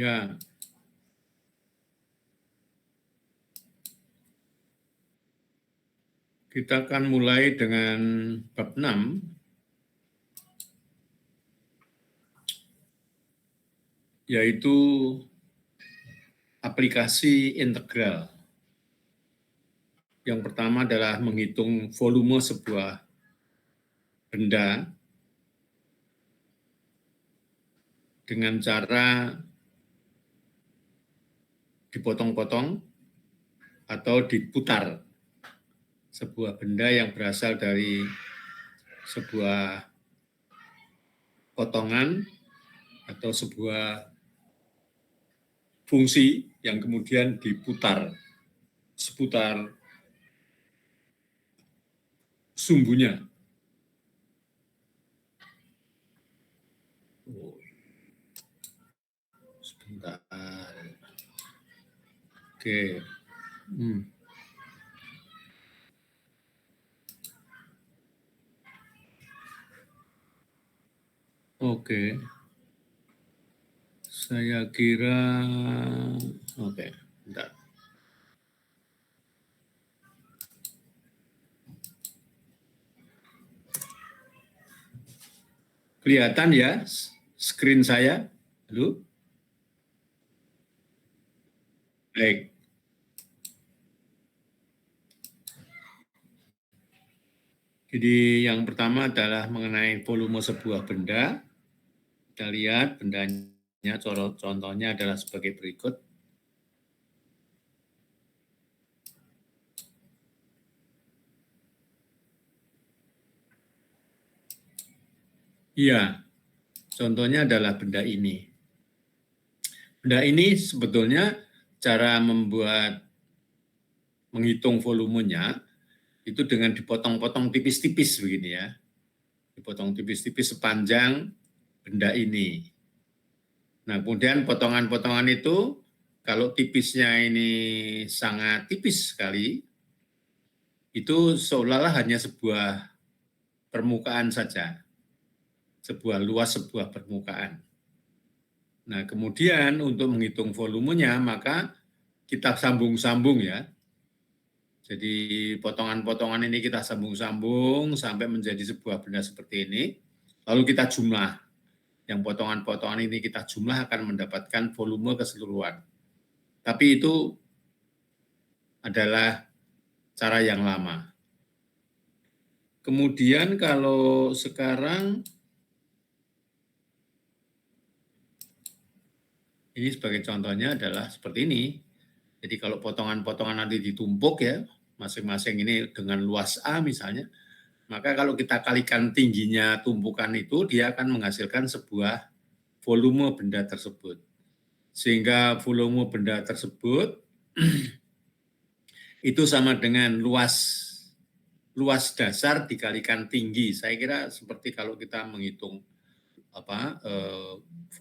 Ya, kita akan mulai dengan bab 6, yaitu aplikasi integral. Yang pertama adalah menghitung volume sebuah benda dengan cara dipotong-potong atau diputar sebuah benda yang berasal dari sebuah potongan atau sebuah fungsi yang kemudian diputar seputar sumbunya. Sebentar. Oke. Oke. Saya kira oke, bentar. Kelihatan ya screen saya? Halo? Baik. Jadi yang pertama adalah mengenai volume sebuah benda. Kita lihat bendanya, contohnya adalah sebagai berikut. Iya, contohnya adalah benda ini. Benda ini sebetulnya cara menghitung volumenya itu dengan dipotong-potong tipis-tipis begini ya. Dipotong tipis-tipis sepanjang benda ini. Nah, kemudian potongan-potongan itu kalau tipisnya ini sangat tipis sekali, itu seolah-olah hanya sebuah permukaan saja, sebuah permukaan. Nah, kemudian untuk menghitung volumenya, maka kita sambung-sambung ya. Jadi potongan-potongan ini kita sambung-sambung sampai menjadi sebuah benda seperti ini. Lalu kita jumlah. Yang potongan-potongan ini kita jumlah akan mendapatkan volume keseluruhan. Tapi itu adalah cara yang lama. Kemudian kalau sekarang, ini sebagai contohnya adalah seperti ini. Jadi kalau potongan-potongan nanti ditumpuk ya, masing-masing ini dengan luas A misalnya, maka kalau kita kalikan tingginya tumpukan itu, dia akan menghasilkan sebuah volume benda tersebut. Sehingga volume benda tersebut itu sama dengan luas dasar dikalikan tinggi. Saya kira seperti kalau kita menghitung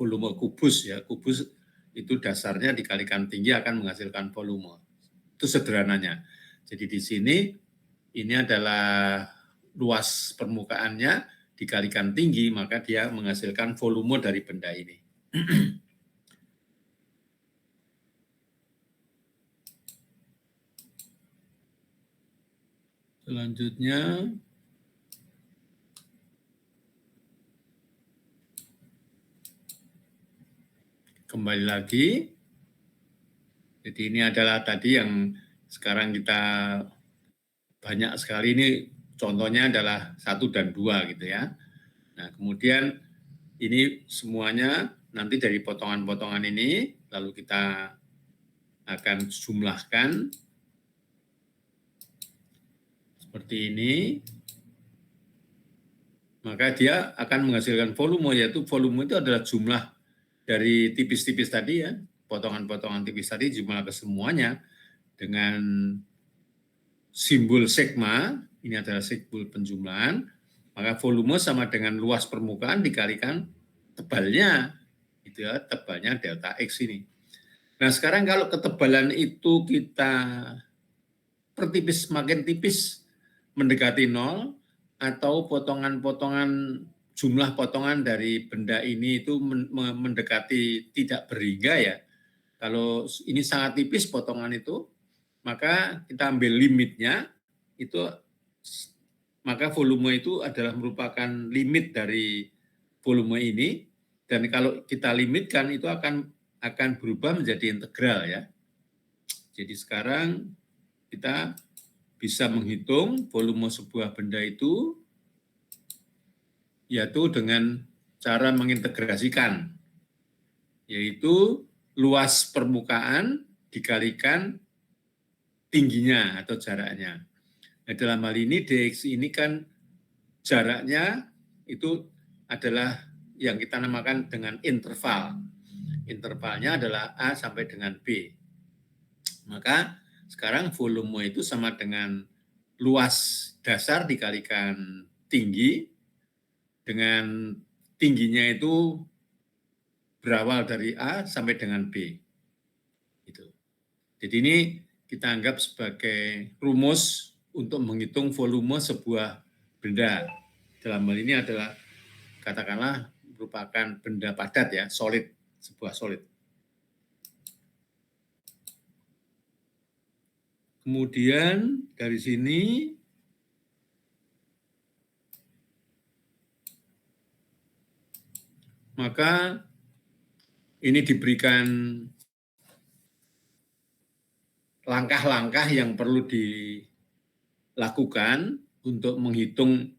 volume kubus ya, kubus itu dasarnya dikalikan tinggi akan menghasilkan volume. Itu sederhananya. Jadi di sini ini adalah luas permukaannya dikalikan tinggi, maka dia menghasilkan volume dari benda ini. Selanjutnya, kembali lagi. Jadi ini adalah tadi yang sekarang kita banyak sekali, ini contohnya adalah 1 dan 2 gitu ya. Nah, kemudian ini semuanya nanti dari potongan-potongan ini, lalu kita akan jumlahkan seperti ini, maka dia akan menghasilkan volume, yaitu volume itu adalah jumlah dari tipis-tipis tadi ya, potongan-potongan tipis tadi jumlah ke semuanya dengan simbol sigma, ini adalah simbol penjumlahan, maka volume sama dengan luas permukaan dikalikan tebalnya, itu ya, tebalnya delta X ini. Nah, sekarang kalau ketebalan itu kita pertipis, makin tipis mendekati 0, atau potongan-potongan jumlah potongan dari benda ini itu mendekati tidak berhingga ya. Kalau ini sangat tipis potongan itu, maka kita ambil limitnya, itu maka volume itu adalah merupakan limit dari volume ini, dan kalau kita limitkan itu akan berubah menjadi integral ya. Jadi sekarang kita bisa menghitung volume sebuah benda itu yaitu dengan cara mengintegrasikan, yaitu luas permukaan dikalikan tingginya atau jaraknya. Nah, dalam hal ini dx ini kan jaraknya itu adalah yang kita namakan dengan interval. Intervalnya adalah A sampai dengan B. Maka sekarang volume itu sama dengan luas dasar dikalikan tinggi, dengan tingginya itu berawal dari A sampai dengan B. Gitu. Jadi ini kita anggap sebagai rumus untuk menghitung volume sebuah benda. Dalam hal ini adalah katakanlah merupakan benda padat ya, solid, sebuah solid. Kemudian dari sini maka ini diberikan langkah-langkah yang perlu dilakukan untuk menghitung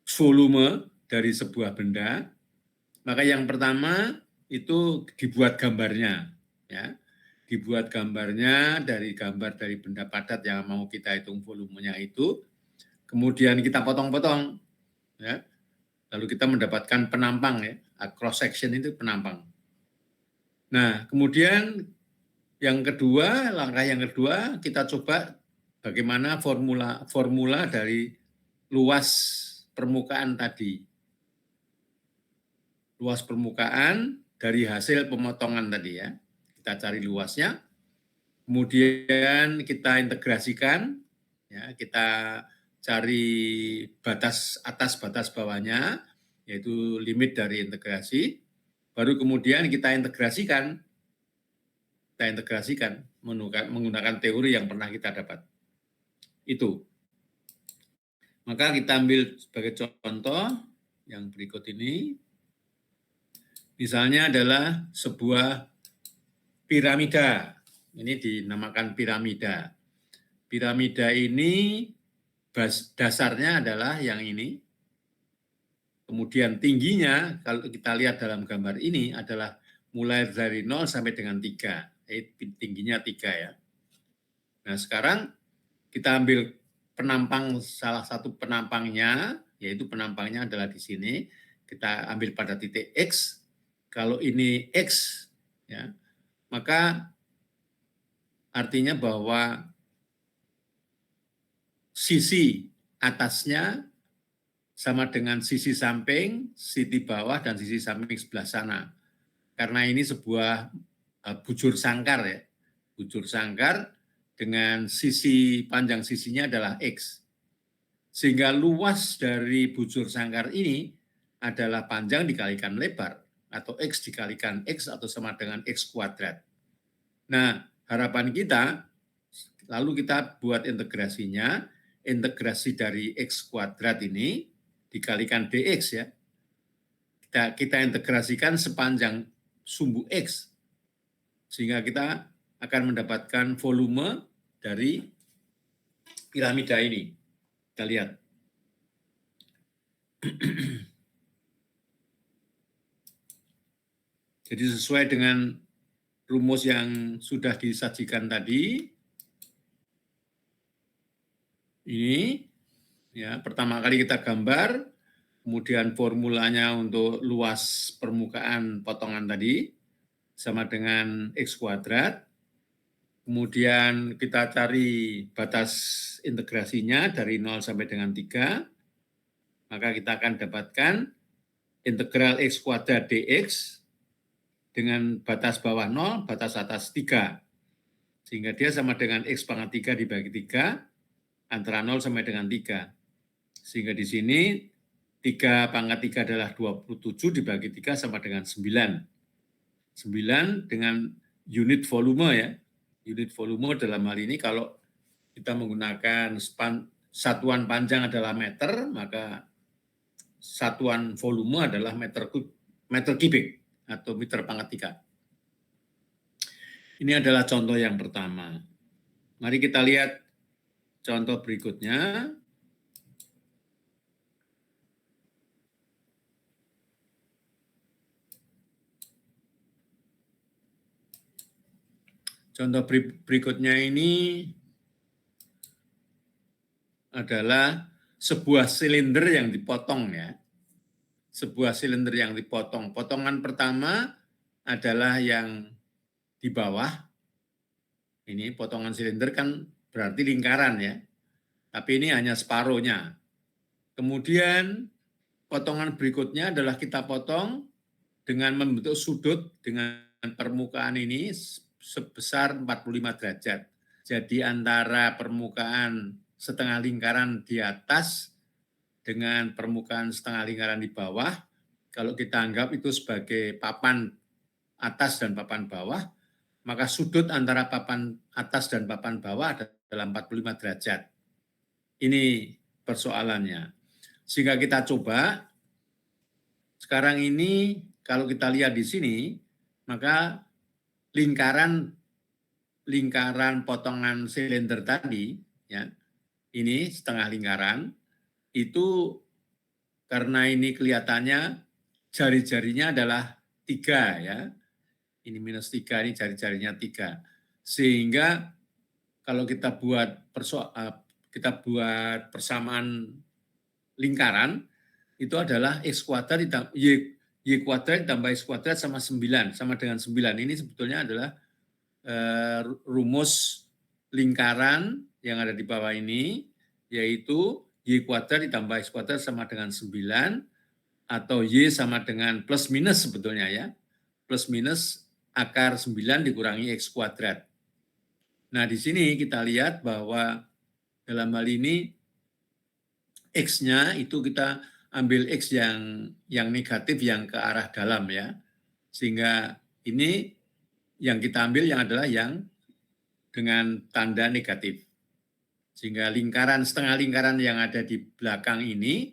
volume dari sebuah benda. Maka yang pertama itu dibuat gambarnya, ya. Dibuat gambarnya dari gambar dari benda padat yang mau kita hitung volumenya itu. Kemudian kita potong-potong, ya. Lalu kita mendapatkan penampang ya, cross section itu penampang. Nah, kemudian langkah yang kedua kita coba bagaimana formula dari luas permukaan tadi. Luas permukaan dari hasil pemotongan tadi ya. Kita cari luasnya, kemudian kita integrasikan, ya, kita cari batas atas, batas bawahnya, yaitu limit dari integrasi, baru kemudian kita integrasikan menggunakan teori yang pernah kita dapat. Itu. Maka kita ambil sebagai contoh yang berikut ini. Misalnya adalah sebuah piramida. Ini dinamakan piramida. Piramida ini dasarnya adalah yang ini. Kemudian tingginya, kalau kita lihat dalam gambar ini, adalah mulai dari 0 sampai dengan 3. Tingginya 3 ya. Nah sekarang kita ambil penampang, salah satu penampangnya, yaitu penampangnya adalah di sini. Kita ambil pada titik X. Kalau ini X, ya, maka artinya bahwa sisi atasnya sama dengan sisi samping, sisi bawah, dan sisi samping sebelah sana. Karena ini sebuah bujur sangkar ya. Bujur sangkar dengan sisi panjang sisinya adalah X. Sehingga luas dari bujur sangkar ini adalah panjang dikalikan lebar, atau X dikalikan X atau sama dengan X kuadrat. Nah, harapan kita, lalu kita buat integrasinya, integrasi dari X kuadrat ini dikalikan dx ya. Kita integrasikan sepanjang sumbu X, sehingga kita akan mendapatkan volume dari piramida ini. Kita lihat. Jadi sesuai dengan rumus yang sudah disajikan tadi, ini ya, pertama kali kita gambar, kemudian formulanya untuk luas permukaan potongan tadi sama dengan X kuadrat. Kemudian kita cari batas integrasinya dari 0 sampai dengan 3. Maka kita akan dapatkan integral X kuadrat dx dengan batas bawah 0, batas atas 3. Sehingga dia sama dengan X pangkat 3 dibagi 3, antara 0 sampai dengan 3. Sehingga di sini 3 pangkat 3 adalah 27 dibagi 3 sama dengan 9. 9 dengan unit volume ya. Unit volume dalam hal ini kalau kita menggunakan satuan panjang adalah meter, maka satuan volume adalah meter kubik atau meter pangkat 3. Ini adalah contoh yang pertama. Mari kita lihat contoh berikutnya. Contoh berikutnya ini adalah sebuah silinder yang dipotong ya. Sebuah silinder yang dipotong. Potongan pertama adalah yang di bawah. Ini potongan silinder kan berarti lingkaran ya. Tapi ini hanya separuhnya. Kemudian potongan berikutnya adalah kita potong dengan membentuk sudut dengan permukaan ini sebesar 45 derajat. Jadi antara permukaan setengah lingkaran di atas dengan permukaan setengah lingkaran di bawah, kalau kita anggap itu sebagai papan atas dan papan bawah, maka sudut antara papan atas dan papan bawah adalah 45 derajat. Ini persoalannya. Sehingga kita coba, sekarang ini kalau kita lihat di sini, maka lingkaran potongan silinder tadi, ya, ini setengah lingkaran, itu karena ini kelihatannya jari-jarinya adalah 3 ya. Ini minus 3, ini jari-jarinya 3. Sehingga kalau kita buat persamaan lingkaran, itu adalah X kuadrat Y kuadrat ditambah X kuadrat sama 9, sama dengan 9. Ini sebetulnya adalah rumus lingkaran yang ada di bawah ini, yaitu Y kuadrat ditambah X kuadrat sama dengan 9, atau Y sama dengan plus minus sebetulnya ya, plus minus akar 9 dikurangi X kuadrat. Nah, di sini kita lihat bahwa dalam hal ini X-nya itu kita ambil X yang negatif yang ke arah dalam ya. Sehingga ini yang kita ambil yang adalah yang dengan tanda negatif. Sehingga setengah lingkaran yang ada di belakang ini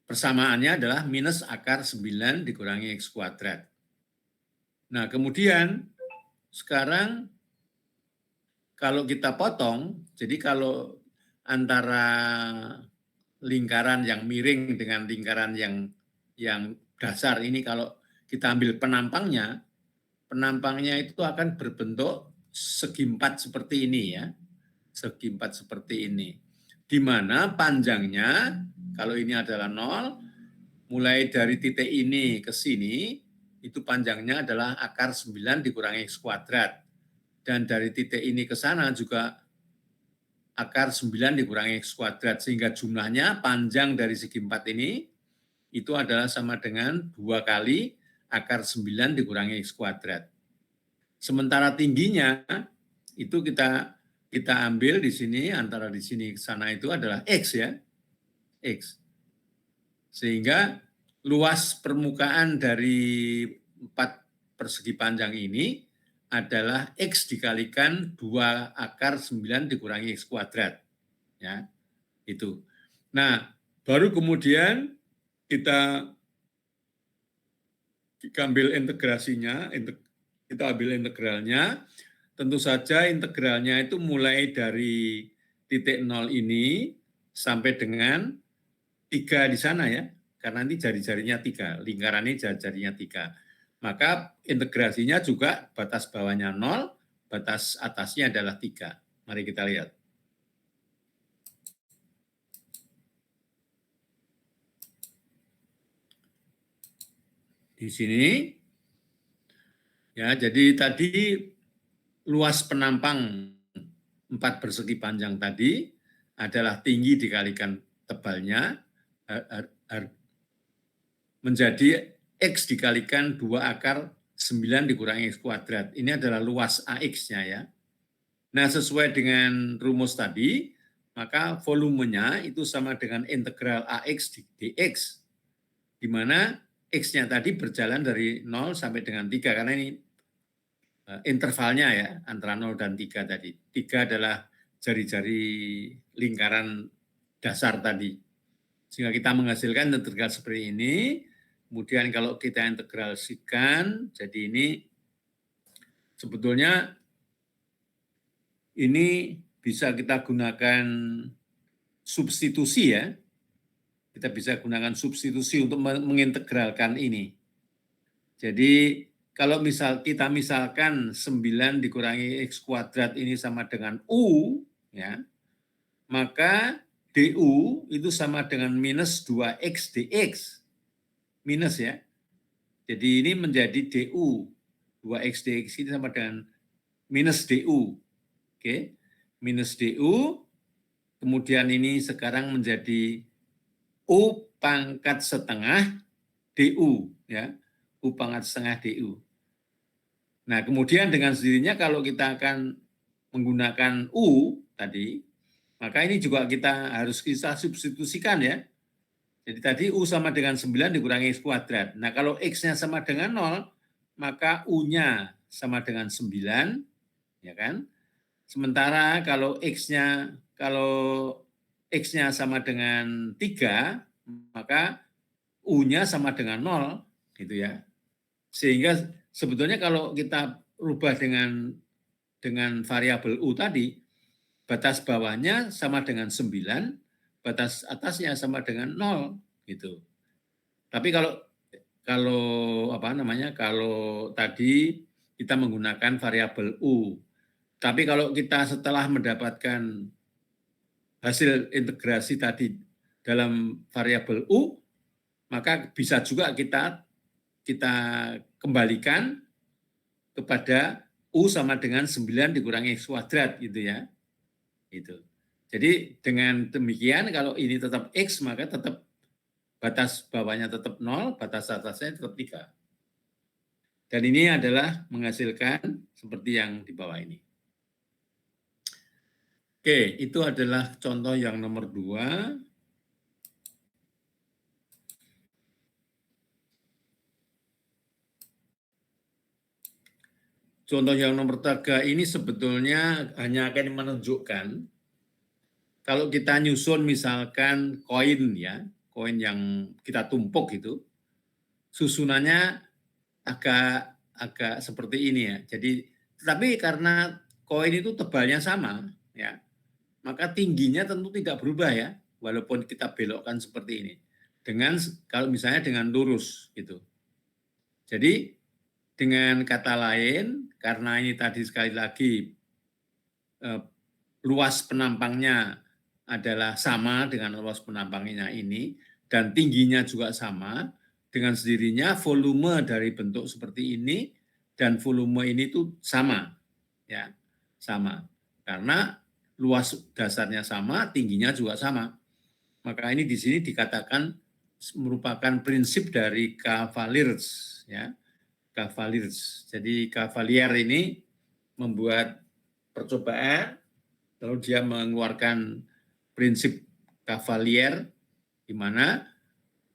persamaannya adalah minus akar 9 dikurangi X kuadrat. Nah, kemudian sekarang kalau kita potong, jadi kalau antara lingkaran yang miring dengan lingkaran yang dasar ini, kalau kita ambil penampangnya itu akan berbentuk segi empat seperti ini ya, segi empat seperti ini, di mana panjangnya kalau ini adalah 0, mulai dari titik ini ke sini itu panjangnya adalah akar 9 dikurangi X kuadrat, dan dari titik ini ke sana juga akar 9 dikurangi X kuadrat, sehingga jumlahnya panjang dari segi 4 ini itu adalah sama dengan 2 kali akar 9 dikurangi X kuadrat. Sementara tingginya itu kita ambil di sini, antara di sini ke sana itu adalah X ya, X. Sehingga luas permukaan dari 4 persegi panjang ini adalah X dikalikan 2 akar 9 dikurangi X kuadrat. Ya, itu. Nah, baru kemudian kita ambil integrasinya, kita ambil integralnya. Tentu saja integralnya itu mulai dari titik 0 ini sampai dengan 3 di sana ya, karena nanti jari-jarinya 3, lingkaran ini jari-jarinya 3. Maka integrasinya juga batas bawahnya 0, batas atasnya adalah 3. Mari kita lihat. Di sini, ya, jadi tadi luas penampang 4 persegi panjang tadi adalah tinggi dikalikan tebalnya menjadi X dikalikan 2 akar 9 dikurangi X kuadrat. Ini adalah luas AX-nya ya. Nah, sesuai dengan rumus tadi, maka volumenya itu sama dengan integral AX dx, di mana X-nya tadi berjalan dari 0 sampai dengan 3, karena ini intervalnya ya, antara 0 dan 3 tadi. 3 adalah jari-jari lingkaran dasar tadi. Sehingga kita menghasilkan integral seperti ini, kemudian kalau kita integrasikan, jadi ini sebetulnya ini bisa kita gunakan substitusi ya. Kita bisa gunakan substitusi untuk mengintegralkan ini. Jadi kalau kita misalkan 9 dikurangi X kuadrat ini sama dengan U, ya, maka DU itu sama dengan minus 2X dx. Minus ya. Jadi ini menjadi DU. 2X dx ini sama dengan minus DU. Oke. Minus DU. Kemudian ini sekarang menjadi U pangkat setengah DU. Ya. U pangkat setengah DU. Nah, kemudian dengan sendirinya kalau kita akan menggunakan U tadi, maka ini juga kita substitusikan ya. Jadi tadi U sama dengan 9 dikurangi X kuadrat. Nah, kalau X-nya sama dengan 0, maka U-nya sama dengan 9, ya kan? Sementara kalau X-nya sama dengan 3, maka U-nya sama dengan 0, gitu ya. Sehingga sebetulnya kalau kita rubah dengan variabel U tadi, batas bawahnya sama dengan 9, batas atasnya sama dengan 0 gitu. Tapi kalau tadi kita menggunakan variabel U. Tapi kalau kita setelah mendapatkan hasil integrasi tadi dalam variabel U, maka bisa juga kita kembalikan kepada U sama dengan 9 dikurangi X kuadrat gitu ya. Gitu. Jadi dengan demikian kalau ini tetap X, maka tetap batas bawahnya tetap 0, batas atasnya tetap 3. Dan ini adalah menghasilkan seperti yang di bawah ini. Oke, itu adalah contoh yang nomor 2. Contoh yang nomor 3 ini sebetulnya hanya akan menunjukkan kalau kita nyusun misalkan koin ya, koin yang kita tumpuk itu, susunannya agak seperti ini ya. Jadi, tetapi karena koin itu tebalnya sama ya, maka tingginya tentu tidak berubah ya, walaupun kita belokkan seperti ini. Kalau misalnya dengan lurus gitu. Jadi dengan kata lain, karena ini tadi sekali lagi luas penampangnya adalah sama dengan luas penampangnya ini, dan tingginya juga sama, dengan sendirinya volume dari bentuk seperti ini dan volume ini tuh sama, ya, sama. Karena luas dasarnya sama, tingginya juga sama. Maka ini di sini dikatakan merupakan prinsip dari Cavaliers, ya. Cavaliers. Jadi Cavalier ini membuat percobaan, lalu dia mengeluarkan prinsip Cavalier, di mana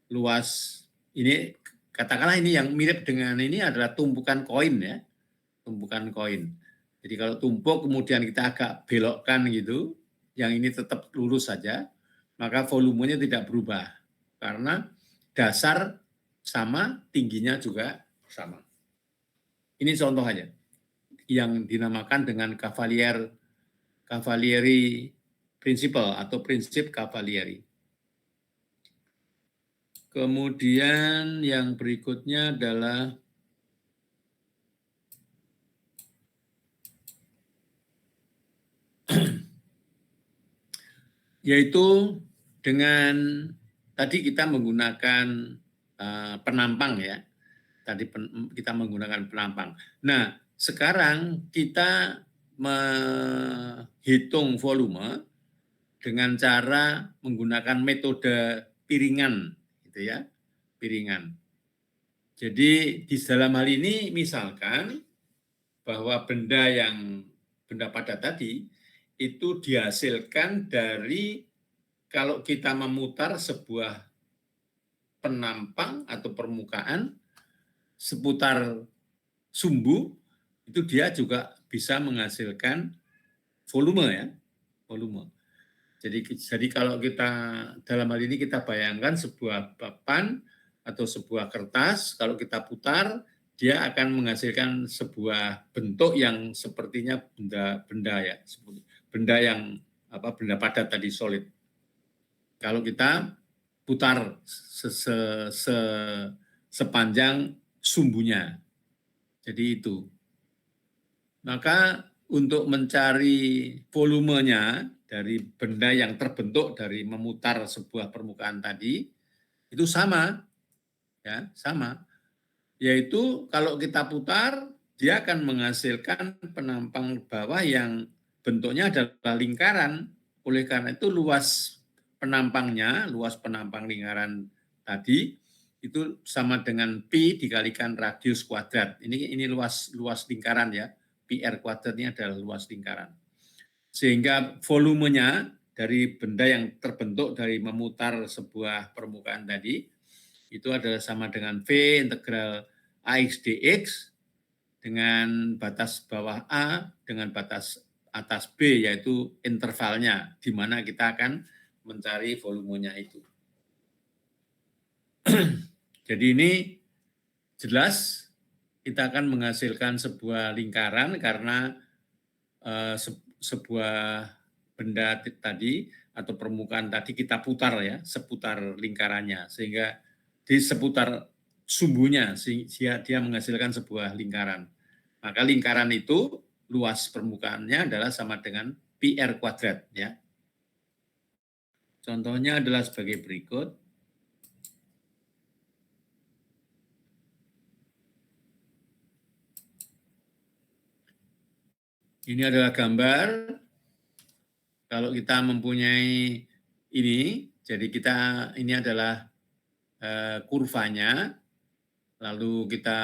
luas ini, katakanlah ini yang mirip dengan ini adalah tumpukan koin ya, tumpukan koin. Jadi kalau tumpuk kemudian kita agak belokkan gitu, yang ini tetap lurus saja, maka volumenya tidak berubah karena dasar sama, tingginya juga sama. Ini contoh aja yang dinamakan dengan Cavalieri Principle atau prinsip Cavalieri. Kemudian yang berikutnya adalah yaitu dengan tadi kita menggunakan penampang ya. Tadi kita menggunakan penampang. Nah, sekarang kita menghitung volume dengan cara menggunakan metode piringan, gitu ya, piringan. Jadi di dalam hal ini misalkan bahwa benda padat tadi itu dihasilkan dari kalau kita memutar sebuah penampang atau permukaan seputar sumbu, itu dia juga bisa menghasilkan volume ya, volume. Jadi kalau kita dalam hal ini kita bayangkan sebuah papan atau sebuah kertas, kalau kita putar, dia akan menghasilkan sebuah bentuk yang sepertinya benda ya, benda yang benda padat tadi, solid. Kalau kita putar sepanjang sumbunya, jadi itu. Maka untuk mencari volumenya dari benda yang terbentuk dari memutar sebuah permukaan tadi, itu sama, ya, sama. Yaitu kalau kita putar, dia akan menghasilkan penampang bawah yang bentuknya adalah lingkaran. Oleh karena itu luas penampangnya, luas penampang lingkaran tadi itu sama dengan pi dikalikan radius kuadrat. Ini luas lingkaran ya. Pi r kuadrat ini adalah luas lingkaran. Sehingga volumenya dari benda yang terbentuk dari memutar sebuah permukaan tadi itu adalah sama dengan V integral AX dX dengan batas bawah A dengan batas atas B, yaitu intervalnya, di mana kita akan mencari volumenya itu. Jadi ini jelas kita akan menghasilkan sebuah lingkaran karena sebuah benda tadi atau permukaan tadi kita putar ya, seputar lingkarannya, sehingga di seputar sumbunya dia menghasilkan sebuah lingkaran. Maka lingkaran itu luas permukaannya adalah sama dengan pi r kuadrat ya. Contohnya adalah sebagai berikut. Ini adalah gambar. Kalau kita mempunyai ini, jadi ini adalah kurvanya, lalu kita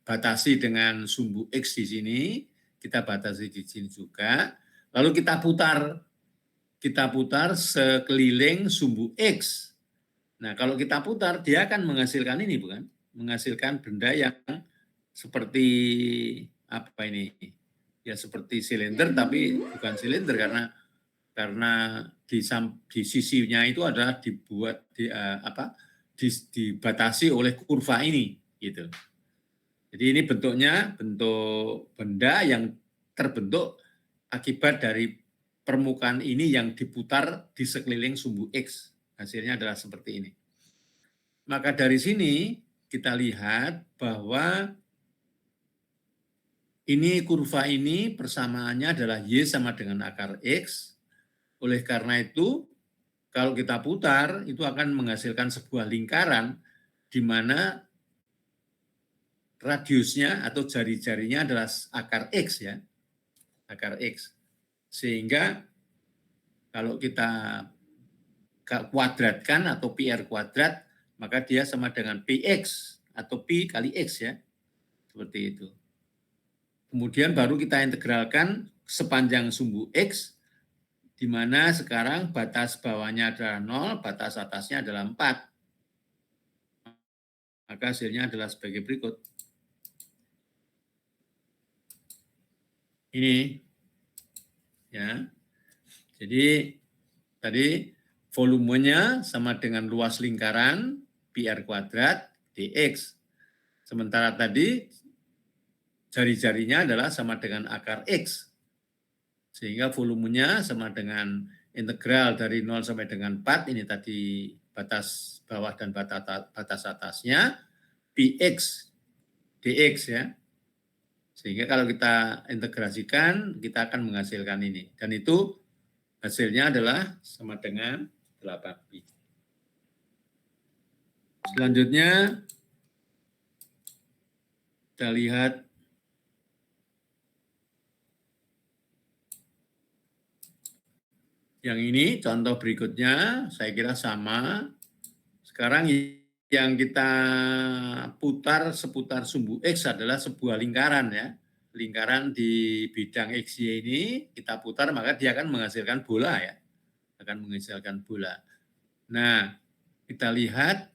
batasi dengan sumbu X di sini, kita batasi di sini juga, lalu kita putar sekeliling sumbu X. Nah, kalau kita putar, dia akan menghasilkan ini, bukan? Menghasilkan benda yang seperti apa ini? Ya seperti silinder, tapi bukan silinder karena di sisinya itu adalah dibatasi oleh kurva ini, gitu. Jadi ini bentuknya bentuk benda yang terbentuk akibat dari permukaan ini yang diputar di sekeliling sumbu X. Hasilnya adalah seperti ini. Maka dari sini kita lihat bahwa ini kurva ini persamaannya adalah Y sama dengan akar X. Oleh karena itu, kalau kita putar, itu akan menghasilkan sebuah lingkaran di mana radiusnya atau jari-jarinya adalah akar X ya, akar X. Sehingga kalau kita kuadratkan atau pi r kuadrat, maka dia sama dengan px atau pi kali x ya, seperti itu. Kemudian baru kita integralkan sepanjang sumbu x, di mana sekarang batas bawahnya adalah 0, batas atasnya adalah 4. Maka hasilnya adalah sebagai berikut. Ini ya. Jadi tadi volumenya sama dengan luas lingkaran pi r kuadrat dx. Sementara tadi jari-jarinya adalah sama dengan akar x. Sehingga volumenya sama dengan integral dari 0 sampai dengan 4, ini tadi batas bawah dan batas atasnya, px dx ya. Sehingga kalau kita integrasikan, kita akan menghasilkan ini. Dan itu hasilnya adalah sama dengan 8pi. Selanjutnya, kita lihat yang ini, contoh berikutnya, saya kira sama. Sekarang yang kita putar seputar sumbu X adalah sebuah lingkaran ya. lingkaran di bidang XY ini kita putar, maka dia akan menghasilkan bola ya. Akan menghasilkan bola. Nah, kita lihat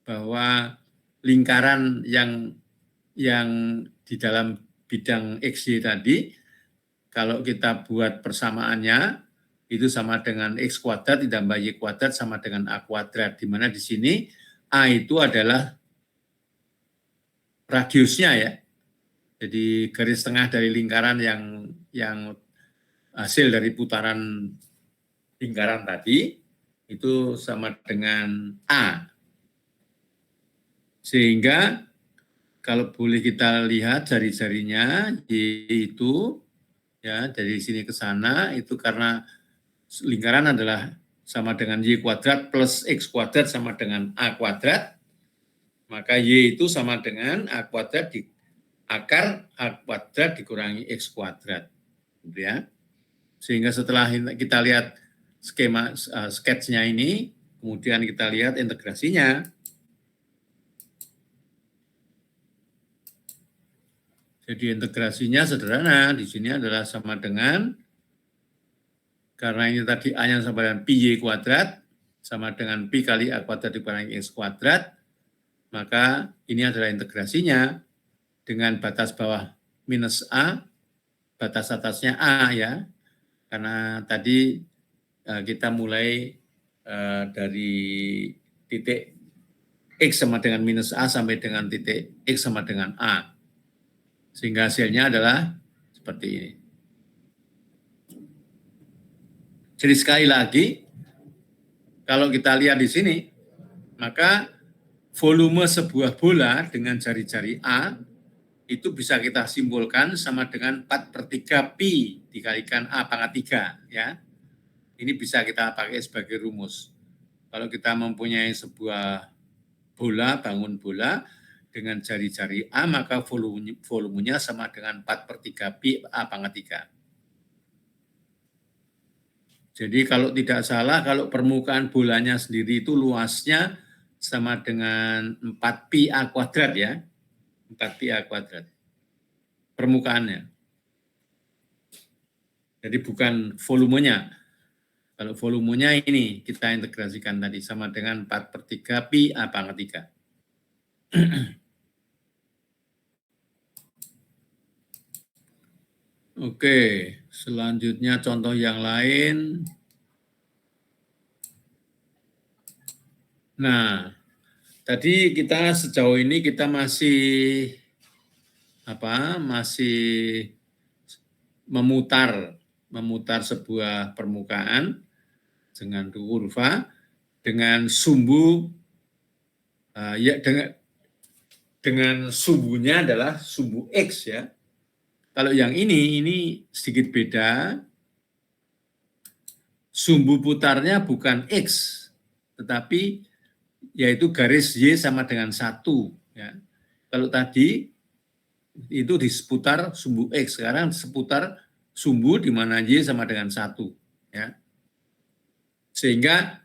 bahwa lingkaran yang di dalam bidang XY tadi, kalau kita buat persamaannya, itu sama dengan X kuadrat ditambah Y kuadrat sama dengan A kuadrat, di mana di sini A itu adalah radiusnya ya. Jadi garis tengah dari lingkaran yang hasil dari putaran lingkaran tadi, itu sama dengan A. Sehingga kalau boleh kita lihat jari-jarinya, yaitu ya dari sini ke sana, itu karena lingkaran adalah sama dengan Y kuadrat plus X kuadrat sama dengan A kuadrat, maka Y itu sama dengan A kuadrat di akar A kuadrat dikurangi X kuadrat. Gitu ya. Sehingga setelah kita lihat skema sketsnya ini, kemudian kita lihat integrasinya. Jadi integrasinya sederhana, di sini adalah sama dengan, karena ini tadi A-nya sama dengan pi Y kuadrat, sama dengan pi kali A kuadrat dikurangi X kuadrat, maka ini adalah integrasinya dengan batas bawah minus A, batas atasnya A ya, karena tadi kita mulai dari titik X sama dengan minus A sampai dengan titik X sama dengan A. Sehingga hasilnya adalah seperti ini. Jadi sekali lagi, kalau kita lihat di sini, maka volume sebuah bola dengan jari-jari A itu bisa kita simpulkan sama dengan 4/3 pi dikalikan A pangkat 3 ya. Ini bisa kita pakai sebagai rumus. Kalau kita mempunyai sebuah bola, bangun bola dengan jari-jari A, maka volumenya sama dengan 4/3 pi A pangkat 3. Jadi kalau tidak salah, kalau permukaan bolanya sendiri itu luasnya sama dengan 4 pi A kuadrat ya. 4 pi A kuadrat. Permukaannya. Jadi bukan volumenya. Kalau volumenya ini kita integrasikan tadi sama dengan 4/3 pi A pangkat 3. Oke, selanjutnya contoh yang lain. Nah, tadi kita sejauh ini kita masih memutar sebuah permukaan dengan kurva dengan sumbu ya dengan sumbunya adalah sumbu X ya. Kalau yang ini sedikit beda. Sumbu putarnya bukan X, tetapi yaitu garis Y sama dengan 1 ya. Kalau tadi itu di seputar sumbu X, sekarang seputar sumbu di mana Y sama dengan 1 ya. Sehingga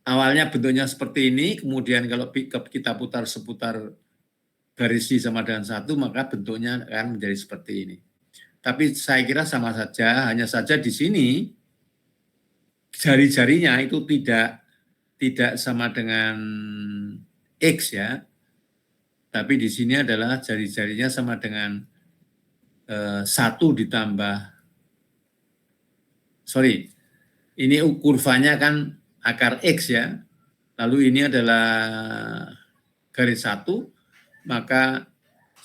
awalnya bentuknya seperti ini, kemudian kalau kita putar seputar garis Y sama dengan 1, maka bentuknya akan menjadi seperti ini. Tapi saya kira sama saja, hanya saja di sini jari-jarinya itu tidak sama dengan X ya, tapi di sini adalah jari-jarinya sama dengan 1 ditambah, ini kurvanya kan akar X ya, lalu ini adalah garis 1, maka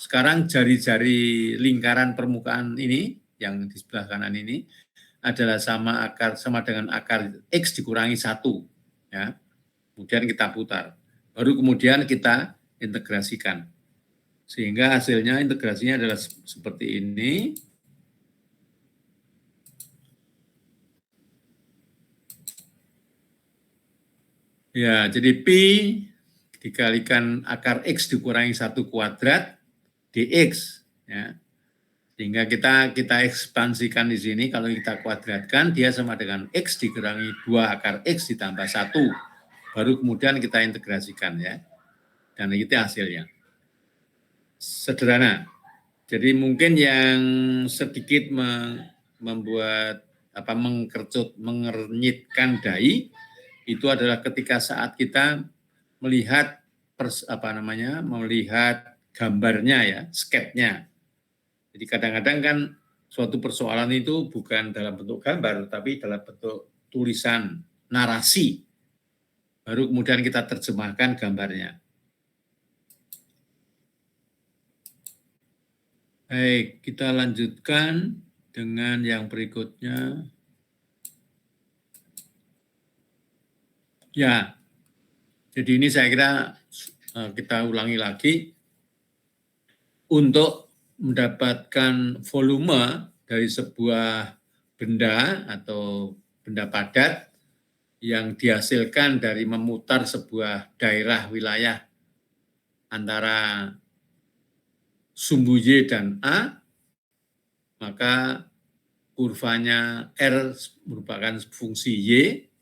sekarang jari-jari lingkaran permukaan ini, yang di sebelah kanan ini, adalah sama dengan akar X dikurangi 1. Ya. Kemudian kita putar. Baru kemudian kita integrasikan. Sehingga hasilnya integrasinya adalah seperti ini. Ya, jadi pi dikalikan akar X dikurangi 1 kuadrat dx ya. Sehingga kita ekspansikan di sini, kalau kita kuadratkan dia sama dengan X dikurangi 2 akar X ditambah 1. Baru kemudian kita integrasikan ya. Dan itu hasilnya. Sederhana. Jadi mungkin yang sedikit membuat mengernyitkan dai itu adalah ketika saat kita melihat melihat gambarnya ya, sketnya. Jadi kadang-kadang kan suatu persoalan itu bukan dalam bentuk gambar, tapi dalam bentuk tulisan, narasi. Baru kemudian kita terjemahkan gambarnya. Baik, kita lanjutkan dengan yang berikutnya. Ya, jadi ini saya kira kita ulangi lagi. Untuk mendapatkan volume dari sebuah benda atau benda padat yang dihasilkan dari memutar sebuah daerah wilayah antara sumbu Y dan A, maka kurvanya R merupakan fungsi Y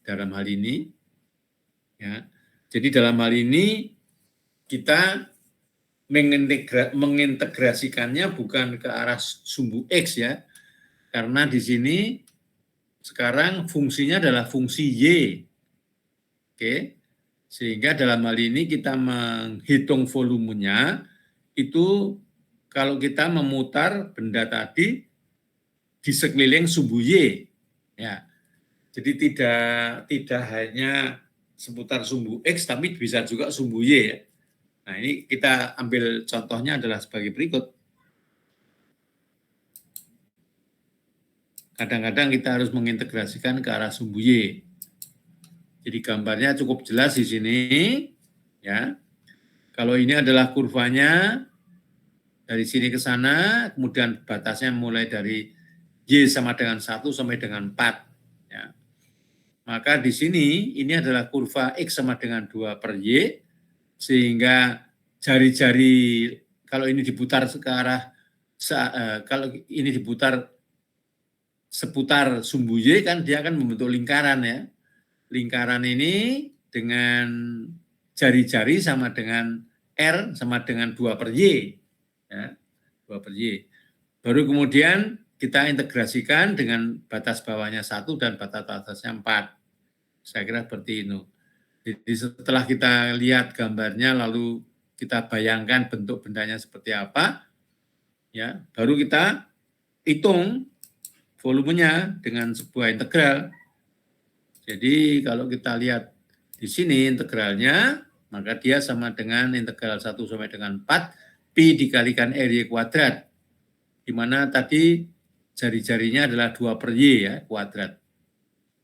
dalam hal ini. Ya. Jadi dalam hal ini kita mengintegrasikannya bukan ke arah sumbu X ya, karena di sini sekarang fungsinya adalah fungsi Y. Oke, sehingga dalam hal ini kita menghitung volumenya itu kalau kita memutar benda tadi di sekeliling sumbu Y. Ya. Jadi tidak hanya seputar sumbu X, tapi bisa juga sumbu Y ya. Nah ini kita ambil contohnya adalah sebagai berikut. Kadang-kadang kita harus mengintegrasikan ke arah sumbu Y. Jadi gambarnya cukup jelas di sini, ya. Kalau ini adalah kurvanya dari sini ke sana, kemudian batasnya mulai dari Y sama dengan 1 sampai dengan 4. Ya. Maka di sini ini adalah kurva X sama dengan 2 per Y, sehingga jari-jari kalau ini diputar ke arah, kalau ini diputar seputar sumbu Y kan dia akan membentuk lingkaran ya. Lingkaran ini dengan jari-jari sama dengan R sama dengan 2 per Y. Ya, 2 per Y. Baru kemudian kita integrasikan dengan batas bawahnya 1 dan batas atasnya 4. Saya kira seperti itu. Jadi setelah kita lihat gambarnya lalu kita bayangkan bentuk bendanya seperti apa, ya, baru kita hitung volumenya dengan sebuah integral. Jadi kalau kita lihat di sini integralnya, maka dia sama dengan integral 1 sampai dengan 4 pi dikalikan RY kuadrat, di mana tadi jari-jarinya adalah 2 per Y ya, kuadrat.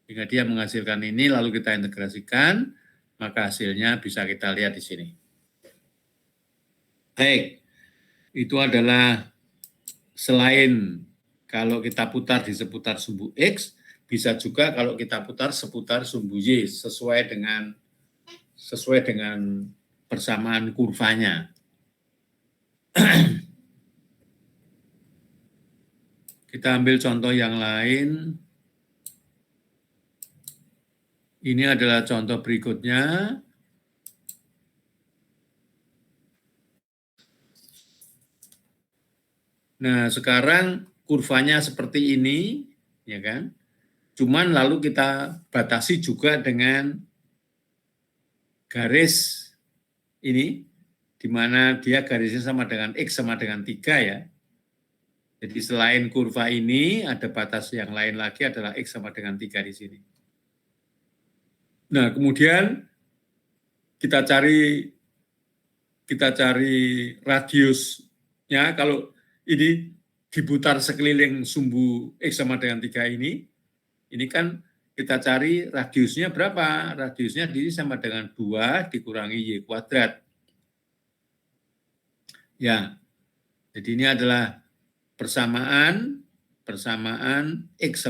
Sehingga dia menghasilkan ini, lalu kita integrasikan, maka hasilnya bisa kita lihat di sini. Baik, itu adalah selain kalau kita putar di seputar sumbu X, bisa juga kalau kita putar seputar sumbu Y sesuai dengan persamaan kurvanya. Kita ambil contoh yang lain. Ini adalah contoh berikutnya. Nah, sekarang kurvanya seperti ini, ya kan? Cuman lalu kita batasi juga dengan garis ini, di mana dia garisnya sama dengan X sama dengan 3 ya. Jadi selain kurva ini, ada batas yang lain lagi adalah X sama dengan 3 di sini. Nah, kemudian kita cari radiusnya, kalau ini diputar sekeliling sumbu X sama dengan 3 ini kan kita cari radiusnya berapa? Radiusnya di sama dengan 2 dikurangi Y kuadrat. Ya, jadi ini adalah persamaan X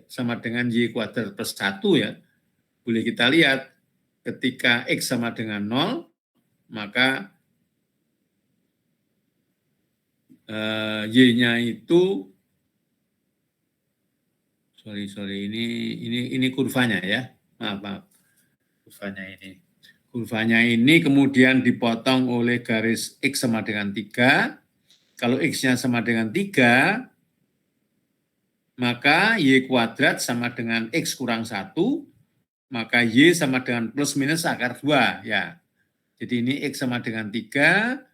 sama dengan Y kuadrat plus 1 ya. Boleh kita lihat, ketika X sama dengan 0, maka Y-nya itu, ini kurvanya ya, maaf, kurvanya ini kemudian dipotong oleh garis X sama dengan 3, Kalau X-nya sama dengan 3, maka Y kuadrat sama dengan X kurang 1, maka Y sama dengan plus minus akar 2. Ya. Jadi ini X sama dengan 3,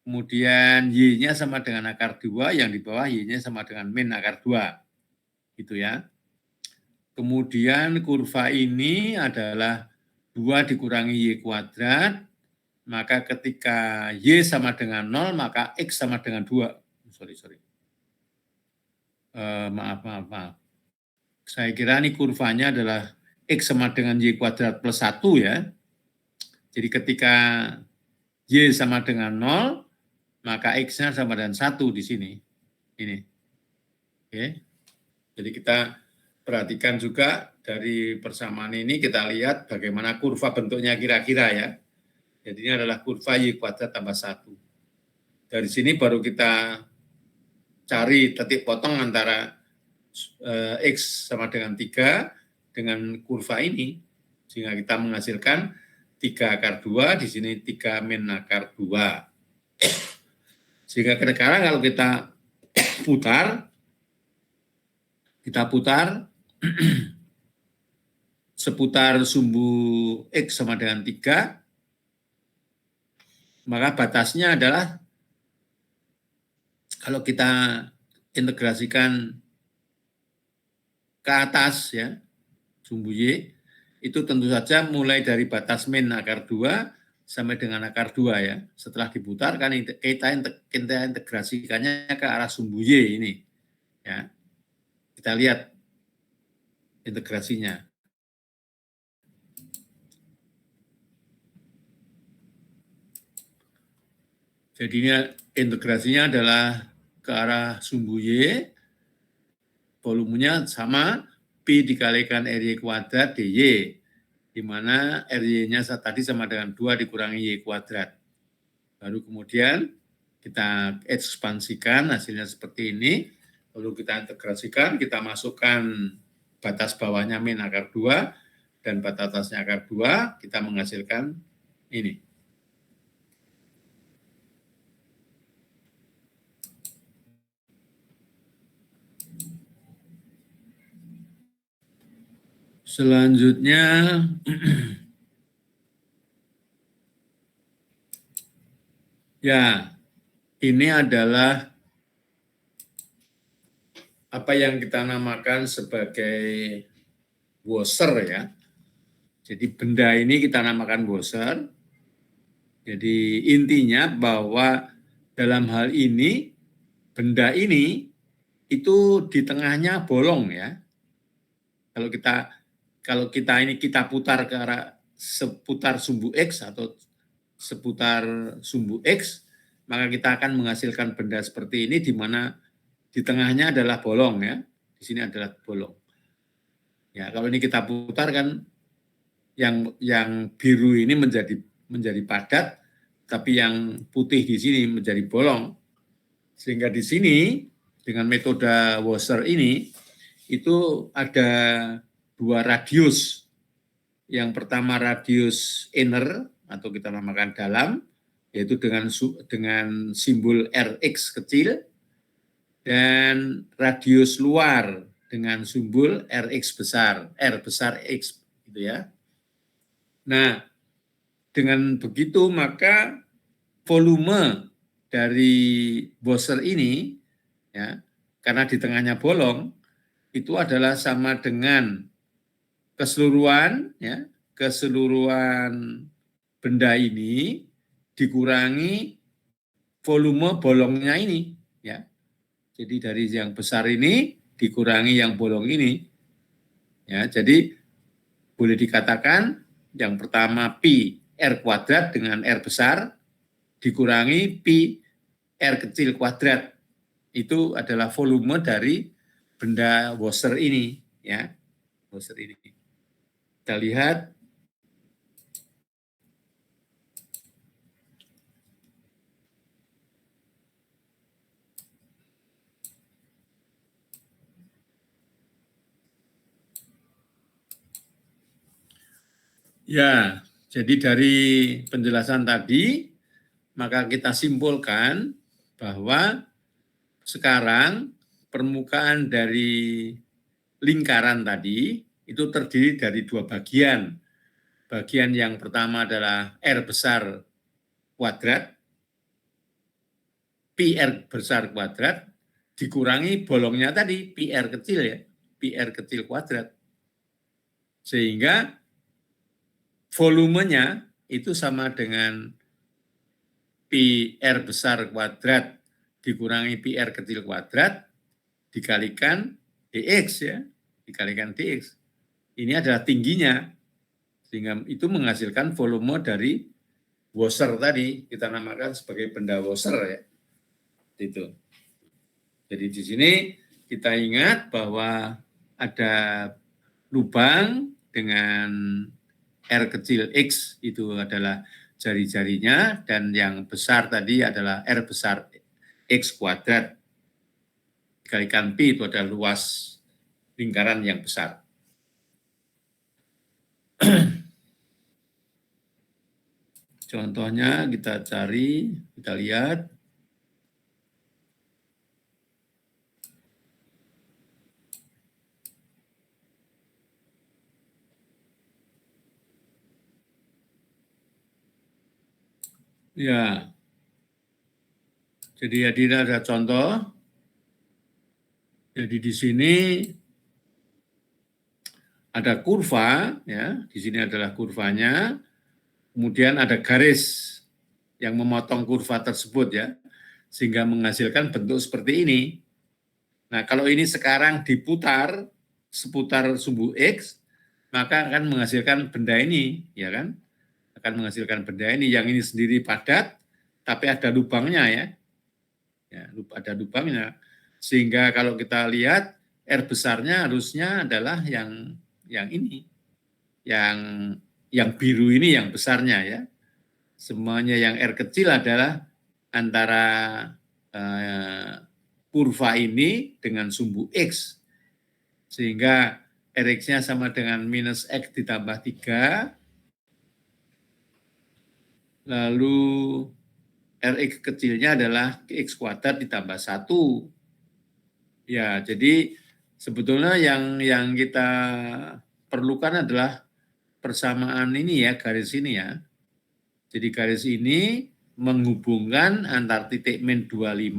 kemudian Y-nya sama dengan akar 2, yang di bawah Y-nya sama dengan min akar 2. Gitu ya. Kemudian kurva ini adalah 2 dikurangi Y kuadrat, maka ketika Y sama dengan 0, maka X sama dengan 2. Maaf. Saya kira ini kurvanya adalah X sama dengan Y kuadrat plus 1 ya. Jadi ketika Y sama dengan 0, maka X-nya sama dengan 1 di sini. Ini. Oke. Jadi kita perhatikan juga dari persamaan ini, kita lihat bagaimana kurva bentuknya kira-kira ya. Jadi ini adalah kurva Y kuadrat tambah 1. Dari sini baru kita cari titik potong antara X sama dengan 3 dengan kurva ini, sehingga kita menghasilkan 3 akar 2, di sini 3 min akar 2. Sehingga sekarang kalau kita putar seputar sumbu X sama dengan 3, maka batasnya adalah kalau kita integrasikan ke atas ya, sumbu Y, itu tentu saja mulai dari batas min akar 2 sampai dengan akar 2 ya. Setelah diputar kan kita integrasikannya ke arah sumbu Y ini. Ya. Kita lihat integrasinya. Jadi ini integrasinya adalah ke arah sumbu Y, volumenya sama P dikalikan RY kuadrat DY, di mana RY-nya tadi sama dengan 2 dikurangi Y kuadrat. Baru kemudian kita ekspansikan, hasilnya seperti ini, lalu kita integrasikan, kita masukkan batas bawahnya min akar 2, dan batas atasnya akar 2, kita menghasilkan ini. Selanjutnya, ya, ini adalah apa yang kita namakan sebagai washer ya. Jadi benda ini kita namakan washer. Jadi intinya bahwa dalam hal ini, benda ini itu di tengahnya bolong ya. Kalau kita ini kita putar ke arah seputar sumbu X atau seputar sumbu X, maka kita akan menghasilkan benda seperti ini di mana di tengahnya adalah bolong ya. Di sini adalah bolong. Ya, kalau ini kita putar kan yang biru ini menjadi padat, tapi yang putih di sini menjadi bolong. Sehingga di sini dengan metode washer ini itu ada 2 radius. Yang pertama radius inner atau kita namakan dalam, yaitu dengan simbol Rx kecil, dan radius luar dengan simbol Rx besar, R besar X gitu ya. Nah, dengan begitu maka volume dari washer ini ya, karena di tengahnya bolong, itu adalah sama dengan keseluruhan benda ini dikurangi volume bolongnya ini ya. Jadi dari yang besar ini dikurangi yang bolong ini ya. Jadi boleh dikatakan yang pertama pi R kuadrat dengan R besar dikurangi pi R kecil kuadrat, itu adalah volume dari benda washer ini ya. Washer ini kita lihat ya. Jadi dari penjelasan tadi maka kita simpulkan bahwa sekarang permukaan dari lingkaran tadi itu terdiri dari dua bagian. Bagian yang pertama adalah R besar kuadrat, PR besar kuadrat, dikurangi bolongnya tadi, PR kecil ya, PR kecil kuadrat. Sehingga volumenya itu sama dengan PR besar kuadrat dikurangi PR kecil kuadrat dikalikan dx ya, dikalikan dx. Ini adalah tingginya, sehingga itu menghasilkan volume dari washer tadi, kita namakan sebagai benda washer ya. Itu. Jadi di sini kita ingat bahwa ada lubang dengan R kecil X itu adalah jari-jarinya, dan yang besar tadi adalah R besar X kuadrat dikalikan P itu adalah luas lingkaran yang besar. Contohnya kita cari, kita lihat. Ya, jadi ada contoh. Jadi di sini ada kurva, ya, di sini adalah kurvanya. Kemudian ada garis yang memotong kurva tersebut ya, sehingga menghasilkan bentuk seperti ini. Nah, kalau ini sekarang diputar seputar sumbu X, maka akan menghasilkan benda ini, ya kan? Akan menghasilkan benda ini, yang ini sendiri padat, tapi ada lubangnya ya. Ya, ada lubangnya. Sehingga kalau kita lihat R besarnya harusnya adalah yang ini, yang biru ini yang besarnya ya. Semuanya yang R kecil adalah antara kurva ini dengan sumbu X. Sehingga Rx-nya sama dengan minus X ditambah 3. Lalu Rx kecilnya adalah X kuadrat ditambah 1. Ya, jadi sebetulnya yang kita perlukan adalah persamaan ini ya, garis ini ya. Jadi garis ini menghubungkan antar titik min 25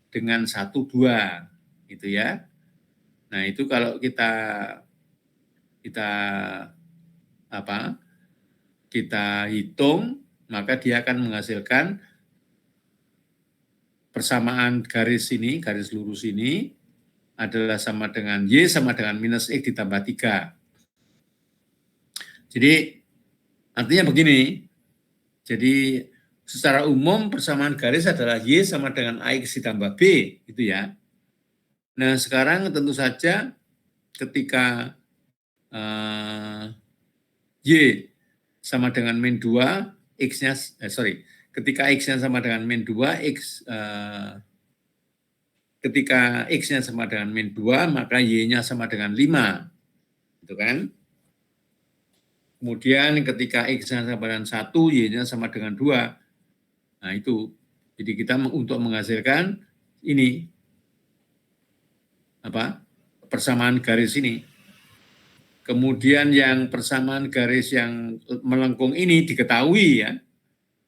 dengan 12 gitu ya. Nah, itu kalau kita hitung, maka dia akan menghasilkan persamaan garis ini, garis lurus ini adalah sama dengan Y sama dengan minus X ditambah 3. Jadi artinya begini, jadi secara umum persamaan garis adalah Y sama dengan AX ditambah B, gitu ya. Nah, sekarang tentu saja ketika Y sama dengan min 2, X-nya, ketika X-nya sama dengan min 2, ketika X-nya sama dengan min 2, maka Y-nya sama dengan 5. Gitu kan? Kemudian ketika X-nya sama dengan 1, Y-nya sama dengan 2. Nah, itu. Jadi kita untuk menghasilkan ini, persamaan garis ini. Kemudian yang persamaan garis yang melengkung ini diketahui ya,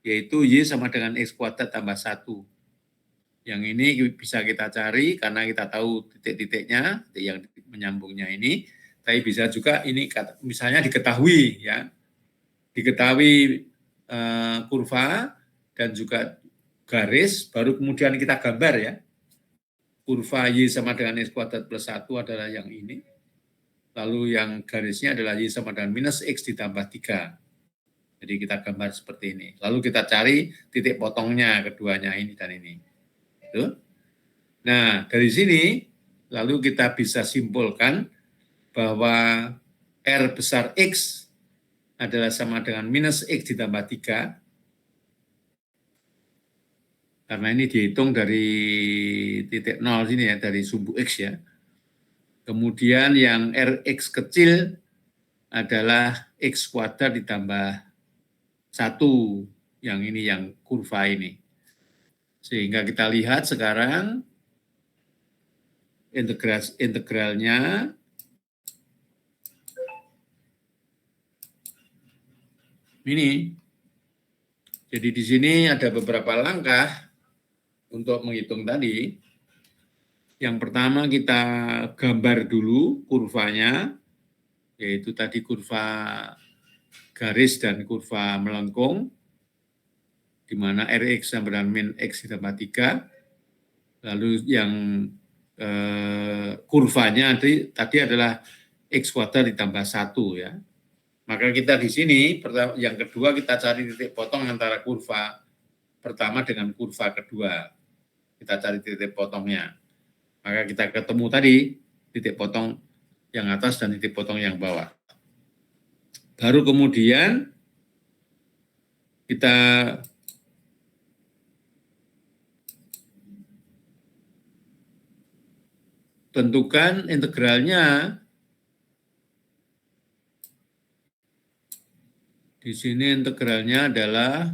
yaitu Y sama dengan X kuadrat tambah 1. Yang ini bisa kita cari karena kita tahu titik-titiknya, titik yang menyambungnya ini, tapi bisa juga ini misalnya diketahui ya, diketahui kurva dan juga garis, baru kemudian kita gambar ya. Kurva Y sama dengan X kuadrat plus 1 adalah yang ini. Lalu yang garisnya adalah Y sama dengan minus X ditambah 3. Jadi kita gambar seperti ini. Lalu kita cari titik potongnya keduanya ini dan ini. Itu. Nah, dari sini lalu kita bisa simpulkan bahwa R besar X adalah sama dengan minus X ditambah 3. Karena ini dihitung dari titik 0 sini ya, dari sumbu X ya. Kemudian yang Rx kecil adalah X kuadrat ditambah 1, yang ini yang kurva ini. Sehingga kita lihat sekarang integralnya. Ini. Jadi di sini ada beberapa langkah untuk menghitung tadi. Yang pertama kita gambar dulu kurvanya, yaitu tadi kurva garis dan kurva melengkung, di mana Rx sama dengan min X ditambah 3. Lalu yang kurvanya tadi adalah X kuadrat ditambah 1 ya. Maka kita di sini, yang kedua kita cari titik potong antara kurva pertama dengan kurva kedua. Kita cari titik potongnya. Maka kita ketemu tadi titik potong yang atas dan titik potong yang bawah. Baru kemudian kita tentukan integralnya. Di sini integralnya adalah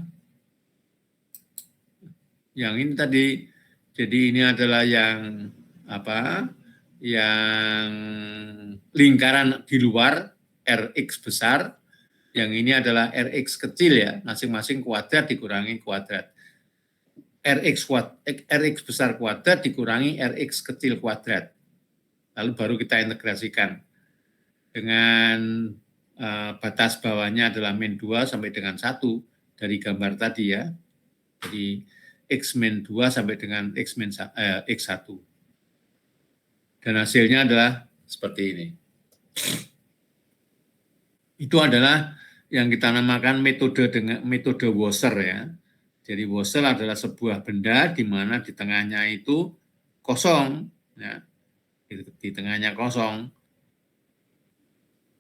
yang ini tadi. Jadi ini adalah yang apa? Yang lingkaran di luar Rx besar. Yang ini adalah Rx kecil ya, masing-masing kuadrat dikurangi kuadrat. Rx besar kuadrat dikurangi Rx kecil kuadrat. Lalu baru kita integrasikan dengan batas bawahnya adalah min 2 sampai dengan 1 dari gambar tadi ya. Jadi X min 2 sampai dengan X1. Dan hasilnya adalah seperti ini. Itu adalah yang kita namakan metode Wasser ya. Jadi Wasser adalah sebuah benda di mana di tengahnya itu kosong ya. Di tengahnya kosong.